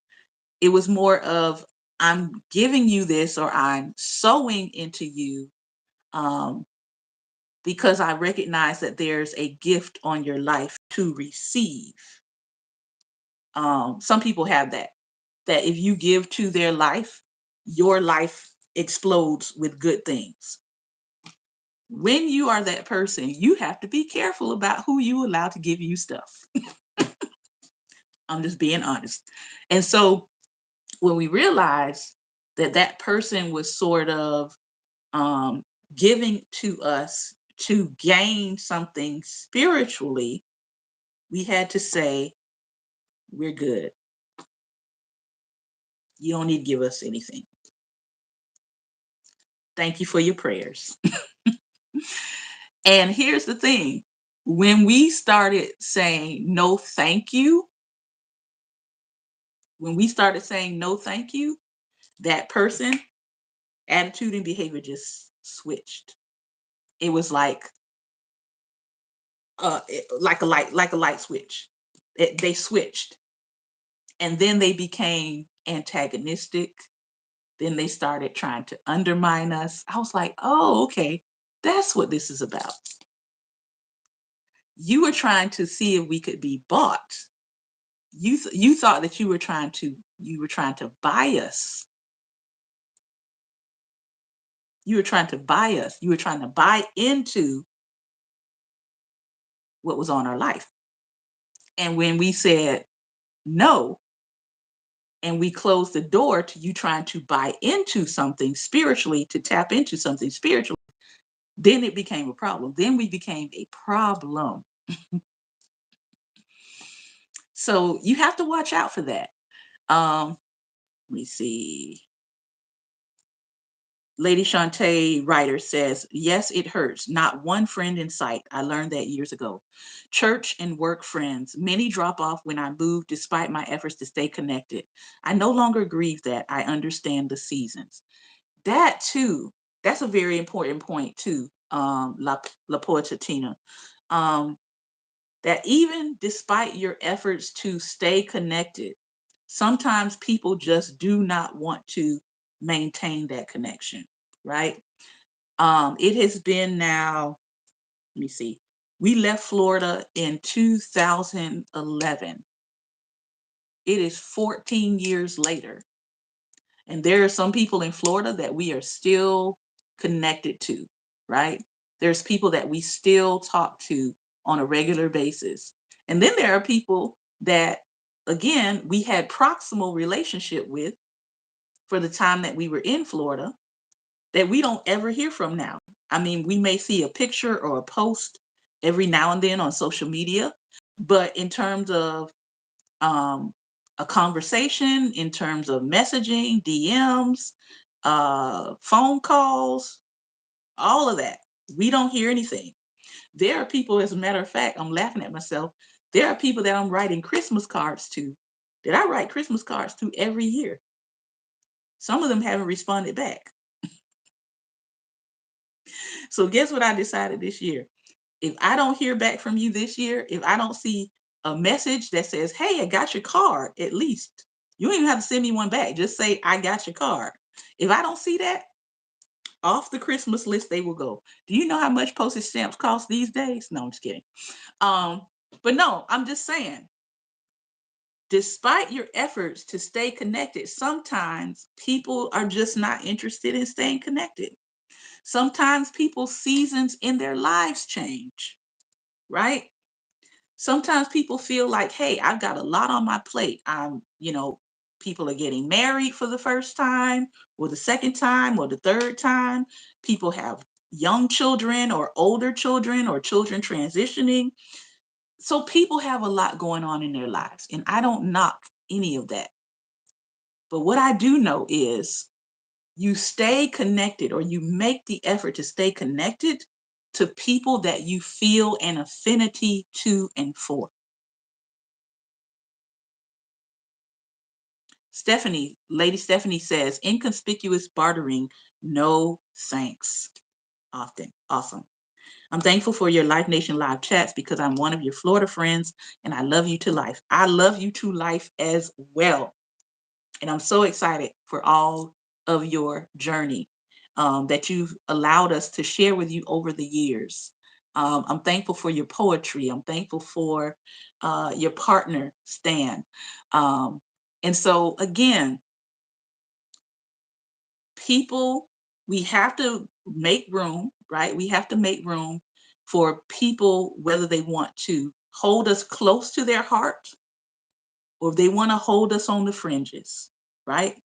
it was more of, I'm giving you this, or I'm sowing into you, um, because I recognize that there's a gift on your life to receive. Some people have that if you give to their life, your life explodes with good things. when you are that person, you have to be careful about who you allow to give you stuff. I'm just being honest. And so when we realized that that person was sort of um, giving to us to gain something spiritually, we had to say, we're good. You don't need to give us anything. Thank you for your prayers. And here's the thing. When we started saying no, thank you, when we started saying no, thank you, that person, attitude and behavior just switched. It was like a light switch. They switched, and then they became antagonistic. Then they started trying to undermine us. I was like, oh, okay, that's what this is about. You were trying to see if we could be bought. You thought that you were trying to buy us. You were trying to buy us. You were trying to buy into what was on our life. And when we said no, and we closed the door to you trying to buy into something spiritually, to tap into something spiritual, then it became a problem. Then we became a problem. So you have to watch out for that. Let me see. Lady Shantae Ryder says, yes, it hurts. Not one friend in sight. I learned that years ago. Church and work friends. Many drop off when I move despite my efforts to stay connected. I no longer grieve that. I understand the seasons. That too, that's a very important point too, La Portatina. That even despite your efforts to stay connected, sometimes people just do not want to maintain that connection, right? It has been now, let me see, we left Florida in 2011. It is 14 years later. And there are some people in Florida that we are still connected to, right? There's people that we still talk to on a regular basis. And then there are people that, again, we had proximal relationship with for the time that we were in Florida that we don't ever hear from now. I mean, we may see a picture or a post every now and then on social media, but in terms of um, a conversation, in terms of messaging, DMs, phone calls, all of that, we don't hear anything. There are people, as a matter of fact, I'm laughing at myself. There are people that I'm writing Christmas cards to, that I write Christmas cards to every year. Some of them haven't responded back. So guess what I decided this year? If I don't hear back from you this year, if I don't see a message that says, hey, I got your card, at least, you don't even have to send me one back. Just say, I got your card. If I don't see that, off the Christmas list, they will go. Do you know how much postage stamps cost these days? No, I'm just kidding. But no, I'm just saying, despite your efforts to stay connected, sometimes people are just not interested in staying connected. Sometimes people's seasons in their lives change, right? Sometimes people feel like, hey, I've got a lot on my plate. People are getting married for the first time, or the second time, or the third time. People have young children, or older children, or children transitioning. So people have a lot going on in their lives, and I don't knock any of that. But what I do know is you stay connected, or you make the effort to stay connected to people that you feel an affinity to and for. Lady Stephanie says, inconspicuous bartering, no thanks. Often. Awesome. I'm thankful for your Life Nation live chats because I'm one of your Florida friends and I love you to life. I love you to life as well. And I'm so excited for all of your journey that you've allowed us to share with you over the years. I'm thankful for your poetry. I'm thankful for your partner, Stan. And so, again, people, we have to make room, right? We have to make room for people, whether they want to hold us close to their heart or if they want to hold us on the fringes, right?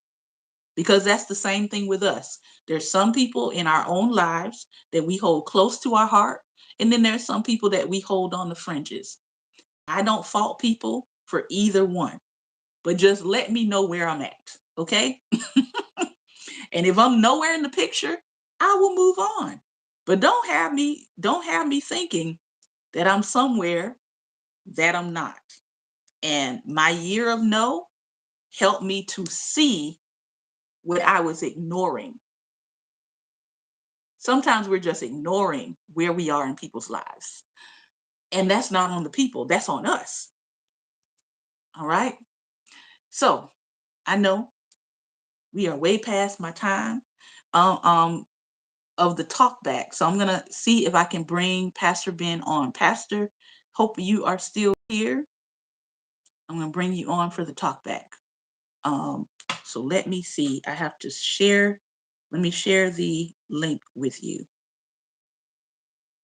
Because that's the same thing with us. There's some people in our own lives that we hold close to our heart, and then there's some people that we hold on the fringes. I don't fault people for either one, but just let me know where I'm at, okay? And if I'm nowhere in the picture, I will move on. But don't have me thinking that I'm somewhere that I'm not. And my year of no helped me to see what I was ignoring. Sometimes we're just ignoring where we are in people's lives. And that's not on the people, that's on us. All right. So I know we are way past my time um, um, of the talk back. So I'm going to see if I can bring Pastor Ben on. Pastor, hope you are still here. I'm going to bring you on for the talk back. Um, so let me see. I have to share. Let me share the link with you.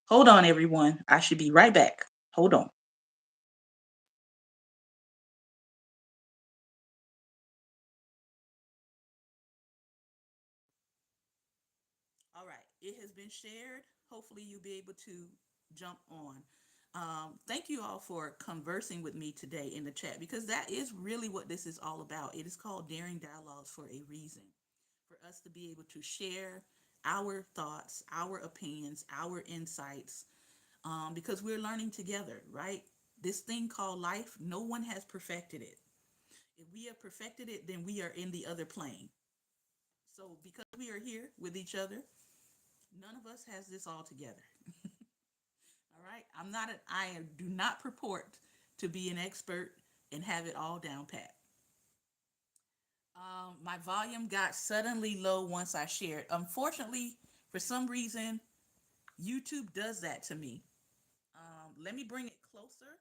Hold on, everyone. I should be right back. Hold on. All right, it has been shared. Hopefully, you'll be able to jump on. Thank you all for conversing with me today in the chat because that is really what this is all about. It is called Daring Dialogues for a reason, for us to be able to share our thoughts, our opinions, our insights, because we're learning together, right? This thing called life, no one has perfected it. If we have perfected it, then we are in the other plane. So, because we are here with each other, none of us has this all together. All right. I do not purport to be an expert and have it all down pat. My volume got suddenly low once I shared. Unfortunately, for some reason, YouTube does that to me. Let me bring it closer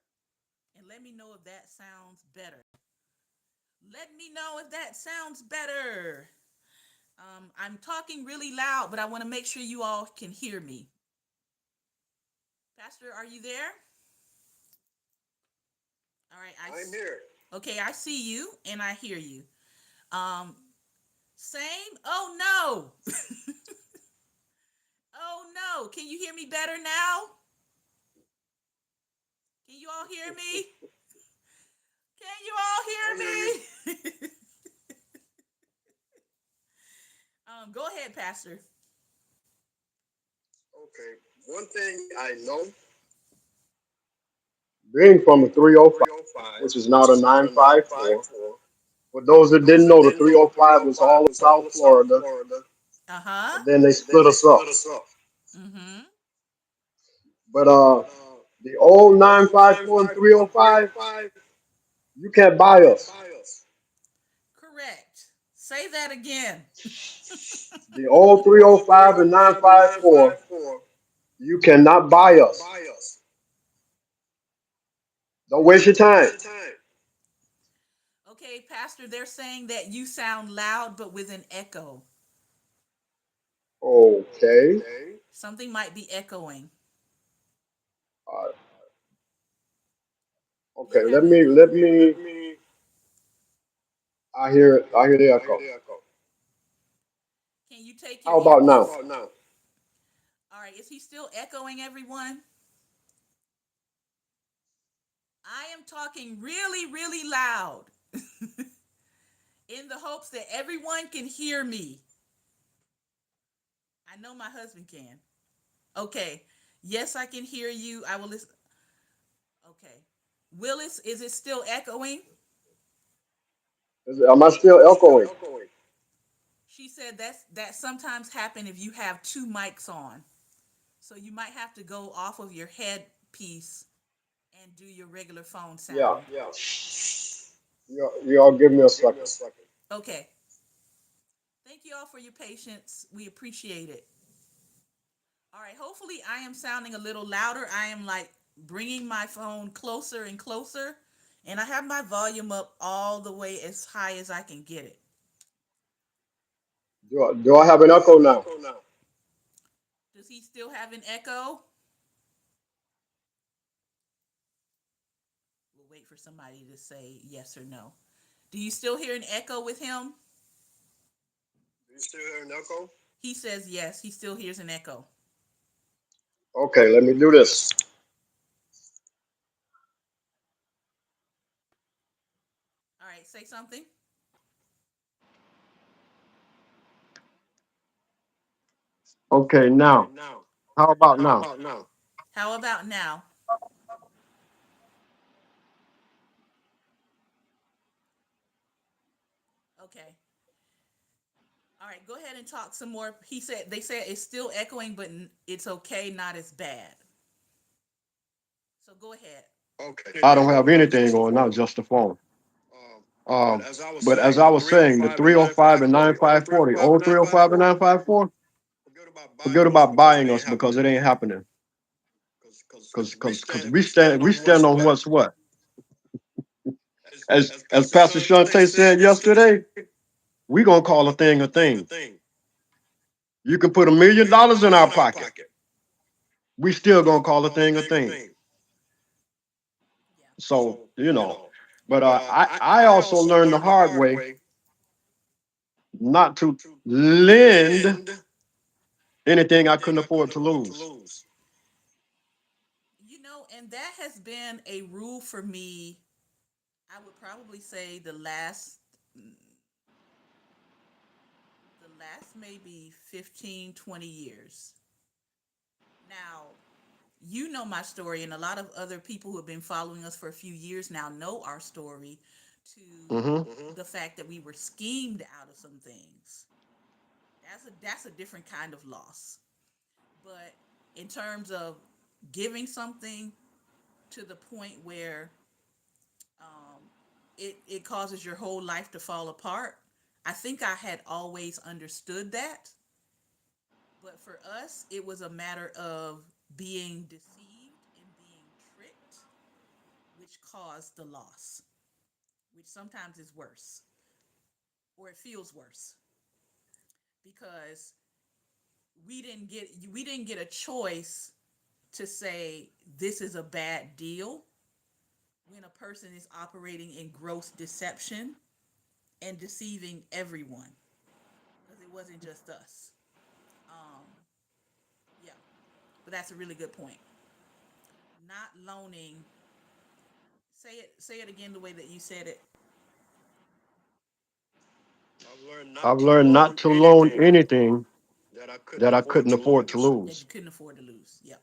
and let me know if that sounds better. Let me know if that sounds better. I'm talking really loud, but I want to make sure you all can hear me. Pastor, are you there? All right, I'm here. Okay, I see you and I hear you. Um, Same. Oh no. Oh no. Can you hear me better now? Can you all hear me? Can you all hear me? Go ahead, Pastor. Okay. One thing I know, being from the 305, which is now the 954. For those that didn't know, the 305 was all of South Florida, Uh-huh. and then they split us up. Mm-hmm. But the old 954 and 305, you can't buy us. Correct. Say that again. The old 305 and 954, you cannot buy us. Don't waste your time. Okay, Pastor, they're saying that you sound loud but with an echo. Okay. Something might be echoing. Uh, You're okay. Let having me let me. I hear the echo. Can you take your How about earpiece? now? All right, is he still echoing everyone? I am talking really, really loud in the hopes that everyone can hear me. I know my husband can. Okay. Yes, I can hear you. I will listen. Okay. Willis, is it still echoing? Am I still echoing? She said that sometimes happen if you have two mics on. So you might have to go off of your headpiece and do your regular phone Yeah. sound. You all give me a second. Okay. Thank you all for your patience. We appreciate it. All right. Hopefully, I am sounding a little louder. I am like bringing my phone closer and closer, and I have my volume up all the way as high as I can get it. Do I have an echo now? Does he still have an echo? We'll wait for somebody to say yes or no. Do you still hear an echo with him? Do you still hear an echo? He says yes, he still hears an echo. Okay, let me do this. All right, say something. Okay, now, how about now? How about now? Okay. All right, go ahead and talk some more. They said it's still echoing, but it's okay, not as bad. So go ahead. I don't have anything going now, just the phone. But as I was saying, the 305 and 9540, old 305 and 954, forget about buying us because it ain't happening. Because we stand on what's what. As Pastor Shantae said yesterday, we gonna call a thing a thing. You can put $1 million in our pocket. We still gonna call a thing a thing. Yeah. So, but I also learned the hard way not to lend anything I couldn't afford to lose. And that has been a rule for me. I would probably say the last maybe 15, 20 years. Now, you know my story, and a lot of other people who have been following us for a few years now know our story Hmm. to the fact that we were schemed out of some things. That's a different kind of loss. But in terms of giving something to the point where um, it causes your whole life to fall apart, I think I had always understood that. But for us, it was a matter of being deceived and being tricked, which caused the loss, which sometimes is worse, or it feels worse, because we didn't get a choice to say this is a bad deal when a person is operating in gross deception and deceiving everyone, because it wasn't just us. Um, yeah, but that's a really good point. Not loaning. Say it again the way that you said it. I've learned not to loan anything that I couldn't afford to That lose. you couldn't afford to lose. Yep.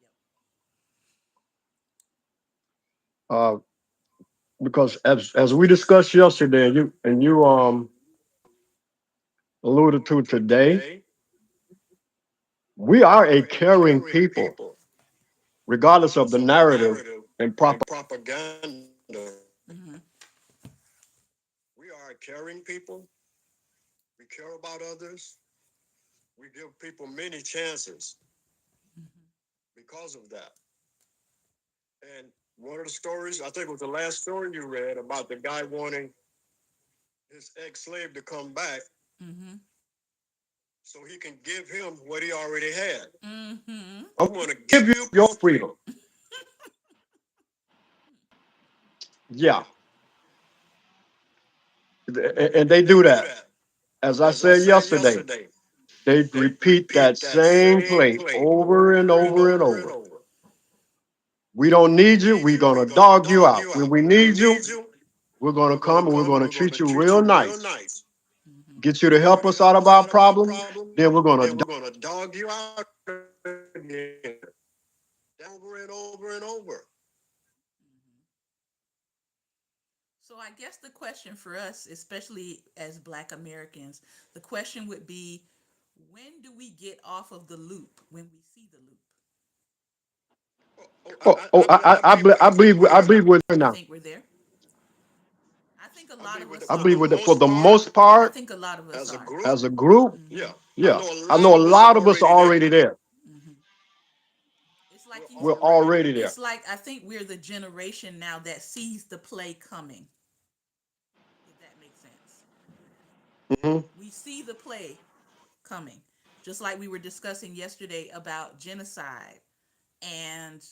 Yep. Uh, because as we discussed yesterday, and you alluded to today, we are a caring people, regardless of the narrative and propaganda. Mm-hmm. We are a caring people. We care about others. We give people many chances Mm-hmm. because of that. And one of the stories, I think it was the last story you read about the guy wanting his ex-slave to come back Mm-hmm. so he can give him what he already had. Mm-hmm. I'm going to give you your freedom. Yeah. And they do that. As I said yesterday, they repeat that same play over and over and over. We don't need you. We're going to dog you out. When we need you, we're going to come and we're going to treat you real nice. Mm-hmm. Get you to help us out of our problem. Then we're going to dog you out again. Over and over and over. Mm-hmm. So I guess the question for us, especially as Black Americans, the question would be, when do we get off of the loop when we see the loop? I believe we're there You now. think we're there? I think a lot of us I are. believe we're there for the most I part. think a lot of us are. As a group, Mm-hmm. yeah, I know a lot of us are already there. Mm-hmm. It's like you. We're already there. It's like I think we're the generation now that sees the play coming. If that makes sense, Hmm. we see the play coming. Just like we were discussing yesterday about genocide. And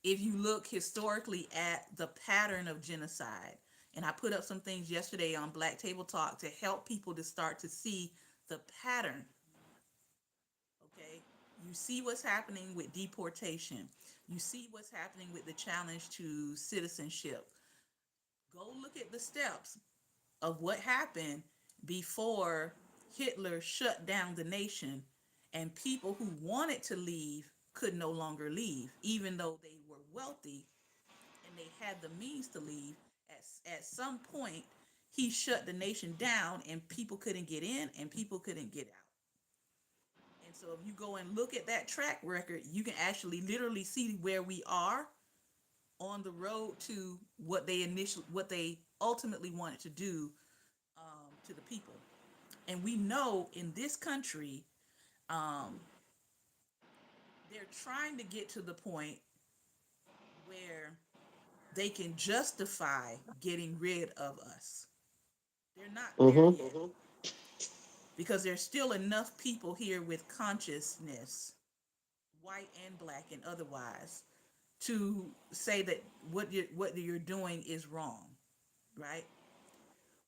if you look historically at the pattern of genocide, and I put up some things yesterday on Black Table Talk to help people to start to see the pattern. Okay, you see what's happening with deportation, you see what's happening with the challenge to citizenship. Go look at the steps of what happened before Hitler shut down the nation, and people who wanted to leave could no longer leave, even though they were wealthy and they had the means to leave. At some point, he shut the nation down, and people couldn't get in and people couldn't get out. And so, if you go and look at that track record, you can actually literally see where we are on the road to what they ultimately wanted to do to the people. And we know in this country, um, they're trying to get to the point where they can justify getting rid of us. They're not there Mm-hmm. yet because there's still enough people here with consciousness, white and black and otherwise, to say that what you're doing is wrong, right?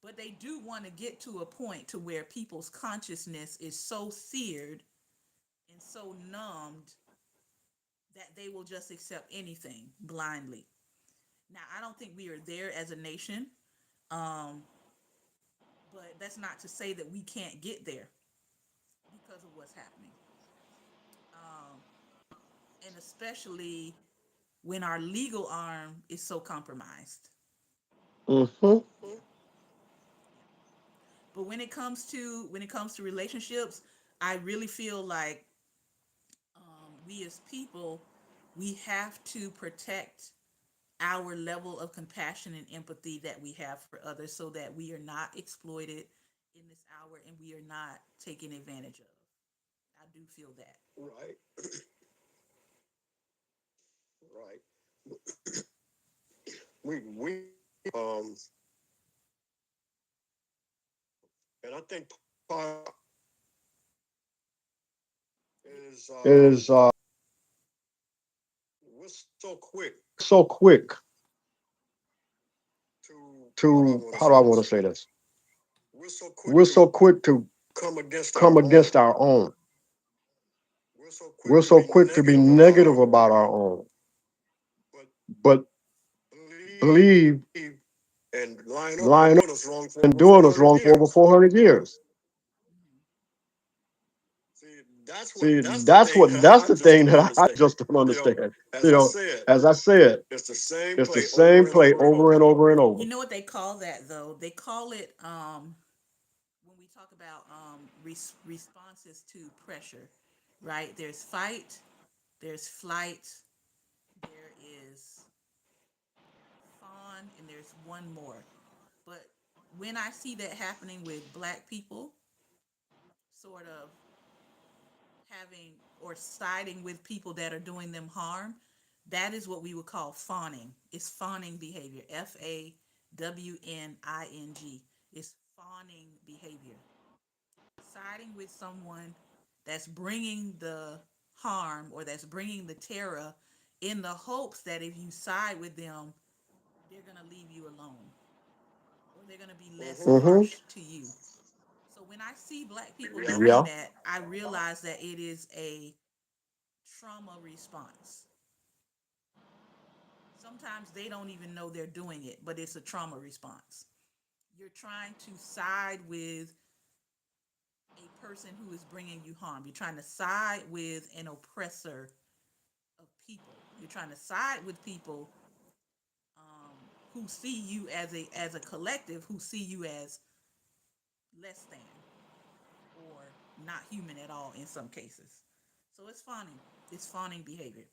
But they do want to get to a point to where people's consciousness is so seared and so numbed that they will just accept anything blindly. Now, I don't think we are there as a nation, um, but that's not to say that we can't get there because of what's happening. Um, and especially when our legal arm is so compromised. Mm-hmm. Yeah, yeah. But when it comes to relationships, I really feel like we as people, we have to protect our level of compassion and empathy that we have for others so that we are not exploited in this hour and we are not taken advantage of. I do feel that. Right, right. We and I think part You, is we're so quick so quick how do I to, want to how do say I want this? to say this? We're so quick We're to so quick to come against our come against own. our own. We're so quick We're to so be quick to be negative about negative our about own. our own. But But believe believe, and line up, been line up, doing us wrong for and over doing us 400 wrong for over years. 400 years. See, that's what See, that's the thing that that's I the just thing don't that I understand. just don't You know, understand. as You I know, said, as I said, it's the same it's the play same over and play over and over and over. over and over. You know what they call that though? They call it when we talk about responses to pressure, right? There's fight, there's flight, there is fawn, and there's one more. But when I see that happening with black people, sort of having or siding with people that are doing them harm, that is what we would call fawning. It's fawning behavior. FAWNING. It's fawning behavior. Siding with someone that's bringing the harm or that's bringing the terror in the hopes that if you side with them, they're going to leave you alone or they're going to be less Hmm. harsh to you. So when I see black people Yeah. doing that, I realize that it is a trauma response. Sometimes they don't even know they're doing it, but it's a trauma response. You're trying to side with a person who is bringing you harm. You're trying to side with an oppressor of people. You're trying to side with people who see you as a collective, who see you as less than or not human at all in some cases. So it's fawning. It's fawning behavior.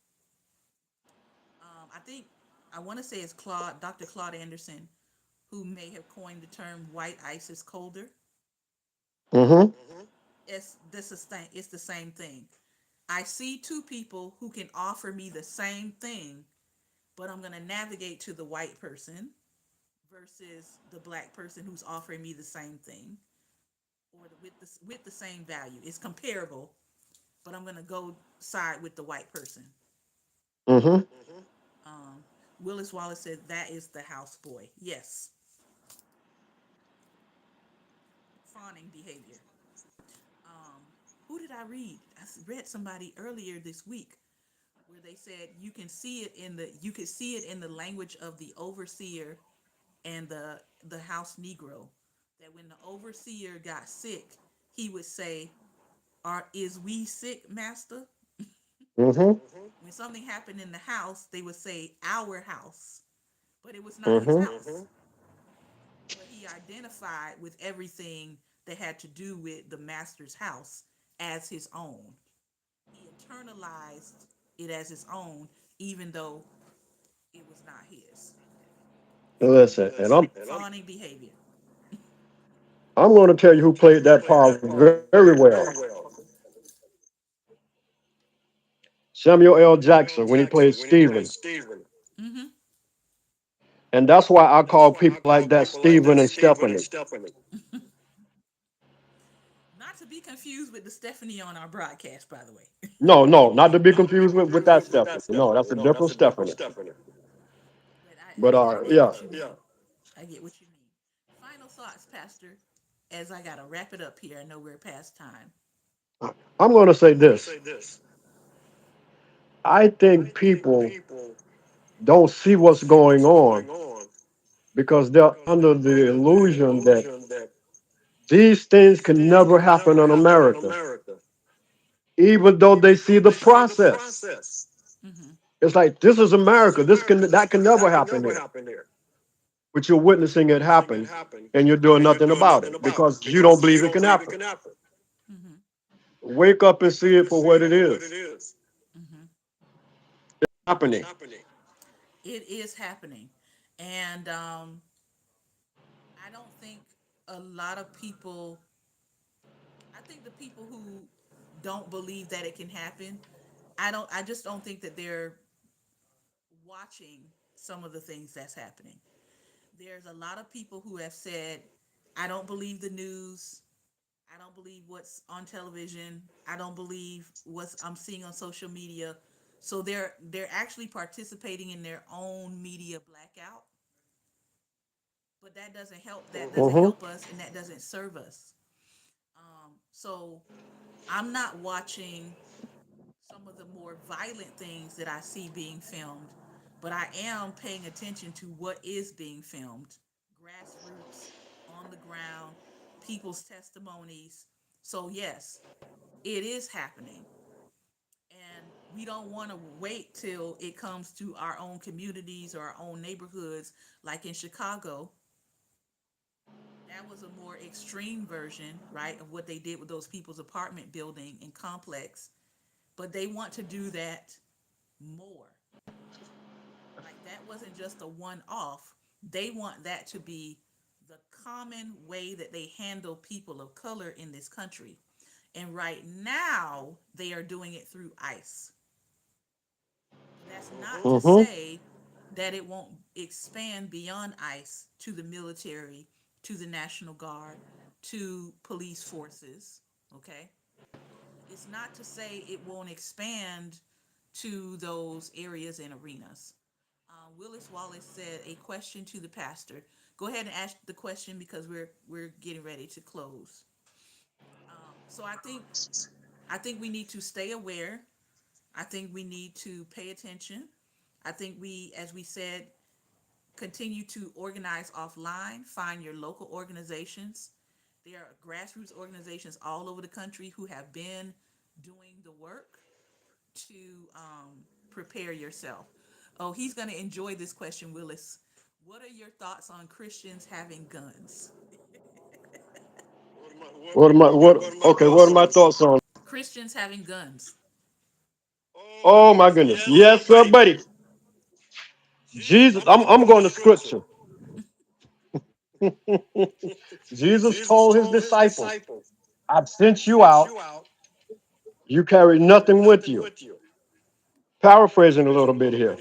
I think I want to say it's Dr. Claude Anderson, who may have coined the term "white ice is colder." Hmm. It's the same thing. I see two people who can offer me the same thing, but I'm gonna navigate to the white person versus the black person who's offering me the same thing. or with the same value. It's comparable, but I'm gonna go side with the white person. Mm-hmm. Um, Willis Wallace said that is the houseboy. Yes, fawning behavior. Um, who did I read? Read somebody earlier this week where they said you could see it in the language of the overseer and the house Negro. That when the overseer got sick, he would say, "Are is we sick, master?" Mm-hmm. When something happened in the house, they would say our house, but it was not his Mm-hmm. house. But he identified with everything that had to do with the master's house as his own. He internalized it as his own, even though it was not his. Listen, and Fawning behavior. I'm going to tell you who played that part very well. Samuel L. Jackson when he played Stephen. Mm-hmm. And that's why I call people like that Stephen and Stephanie. Not to be confused with the Stephanie on our broadcast, by the way. No, no, not to be confused with that Stephanie. No, that's a different Stephanie. But But I get yeah, what you mean. I get what you mean. Final thoughts, Pastor, as I got to wrap it up here. I know we're past time. I'm going to say this. I think people don't see what's going on because they're under the illusion that these things can never happen in America, even though they see the process. Mm-hmm. It's like this is America. That can never happen here. But you're witnessing it happen, and you're doing nothing about it because you don't believe it can happen. Mm-hmm. Wake up and see it for what it is Mm-hmm. happening. It is happening. And I don't think a lot of people, I think the people who don't believe that it can happen, I just don't think that they're watching some of the things that's happening. There's a lot of people who have said, I don't believe the news. I don't believe what's on television. I don't believe what I'm seeing on social media. So they're actually participating in their own media blackout, but that doesn't help. That doesn't Hmm. help us, and that doesn't serve us. So I'm not watching some of the more violent things that I see being filmed, but I am paying attention to what is being filmed. Grassroots, on the ground, people's testimonies. So yes, it is happening. And we don't want to wait till it comes to our own communities or our own neighborhoods, like in Chicago. That was a more extreme version, right, of what they did with those people's apartment building and complex. But they want to do that more. Like that wasn't just a one off. They want that to be the common way that they handle people of color in this country. And right now, they are doing it through ICE. But that's not to Hmm. say that it won't expand beyond ICE to the military, to the National Guard, to police forces. Okay? It's not to say it won't expand to those areas and arenas. Willis Wallace said, "A question to the pastor." Go ahead and ask the question because we're getting ready to close. So I think we need to stay aware. I think we need to pay attention. I think we, as we said, continue to organize offline. Find your local organizations. There are grassroots organizations all over the country who have been doing the work to prepare yourself. Oh, he's going to enjoy this question, Willis. What are your thoughts on Christians having guns? What am I? What? Okay. What are my thoughts on? Christians having guns. Oh my goodness. Yes, sir, buddy. Jesus. I'm going to scripture. Jesus told his disciples, "I've sent you out. You carry nothing with you." Paraphrasing a little bit here.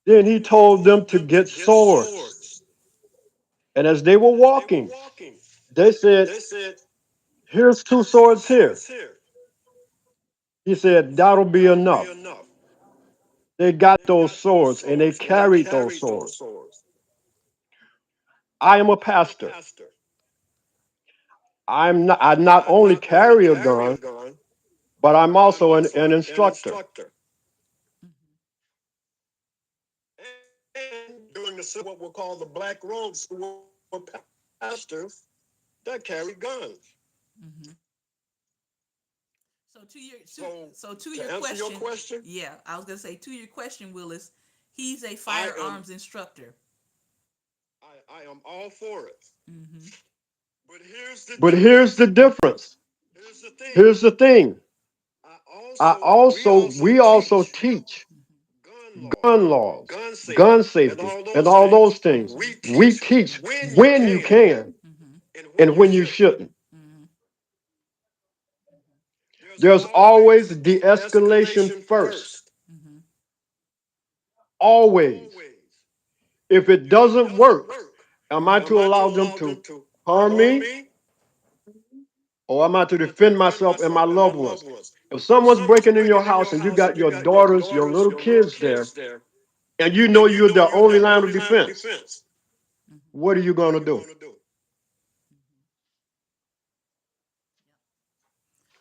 Then he told them to get swords. And as they were walking, They said, here's two swords here. He said, that'll be enough. They got those swords and they carried those swords. I am a pastor. I not only carry a gun, but I'm also an instructor. Mhm. And during the Civil War, what we'll call the Black Robes, who were pastors that carried guns. Mhm. So to your So to your to answer your question, question, yeah, I was gonna say to your question, Willis, he's a I am firearms instructor. I am all for it. Mm-hmm. But here's the difference. Here's the thing. Here's the thing. I I also also we also teach gun laws, gun gun safety, and safety, all and those all those things. things. We We teach teach when you when you can can mm-hmm. and when and you when you shouldn't. shouldn't. Mm-hmm. There's There's always always de de-escalation escalation first. first. Mm-hmm. Always. Always. If it If it doesn't doesn't work, work, am I to am I to allow them allow to them to harm harm me, me, or am I to or am I to defend defend myself and my myself and my loved loved ones? ones? If If someone's someone's breaking in your breaking in your house and you house and got you your got your daughters, your daughters, little your little kids there, kids there, and you know and you you're know the you're only the line of only line of defense, defense, mm-hmm. what are you What going are to you do? going to do?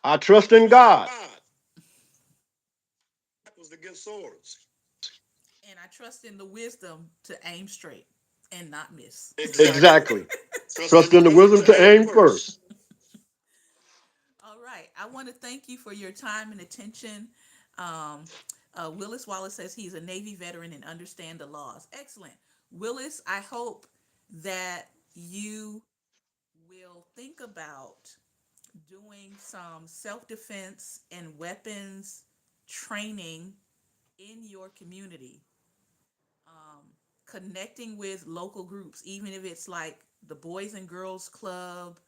I I trust in trust in God. God. Was to get swords. And I trust in the wisdom to aim straight and not miss. Exactly. Exactly. Trust in Trust the in the wisdom wisdom to to aim aim first. first. All right. I want to thank you for your time and attention. Um, Willis Wallace says he's a Navy veteran and understand the laws. Excellent. Willis, I hope that you will think about doing some self defense and weapons training in your community, um, connecting with local groups, even if it's like the Boys and Girls Club,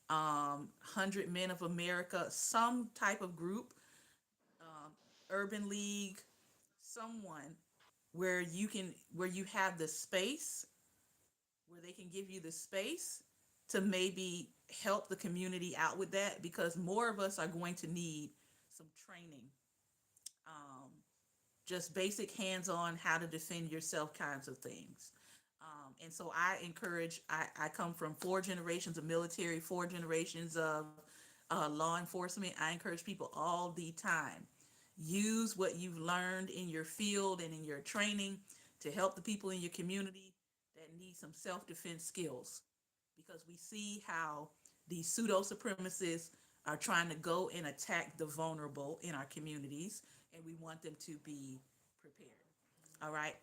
100 Men of America, some type of group, um, Urban League, someone where you have the space, where they can give you the space to maybe help the community out with that, because more of us are going to need some training, um, just basic hands-on how to defend yourself kinds of things. And so I encourage, I come from 4 generations of military, 4 generations of law enforcement. I encourage people all the time, use what you've learned in your field and in your training to help the people in your community that need some self-defense skills, because we see how these pseudo supremacists are trying to go and attack the vulnerable in our communities, and we want them to be prepared. All right.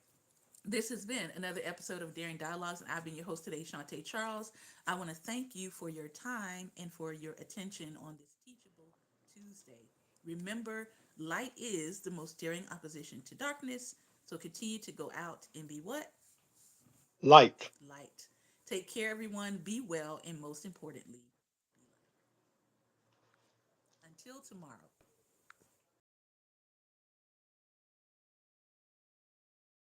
This has been another episode of Daring Dialogues, and I've been your host today, Shantae Charles. I want to thank you for your time and for your attention on this Teachable Tuesday. Remember, light is the most daring opposition to darkness, so continue to go out and be what? Light. Light. Take care, everyone. Be well, and most importantly, be light. Until tomorrow.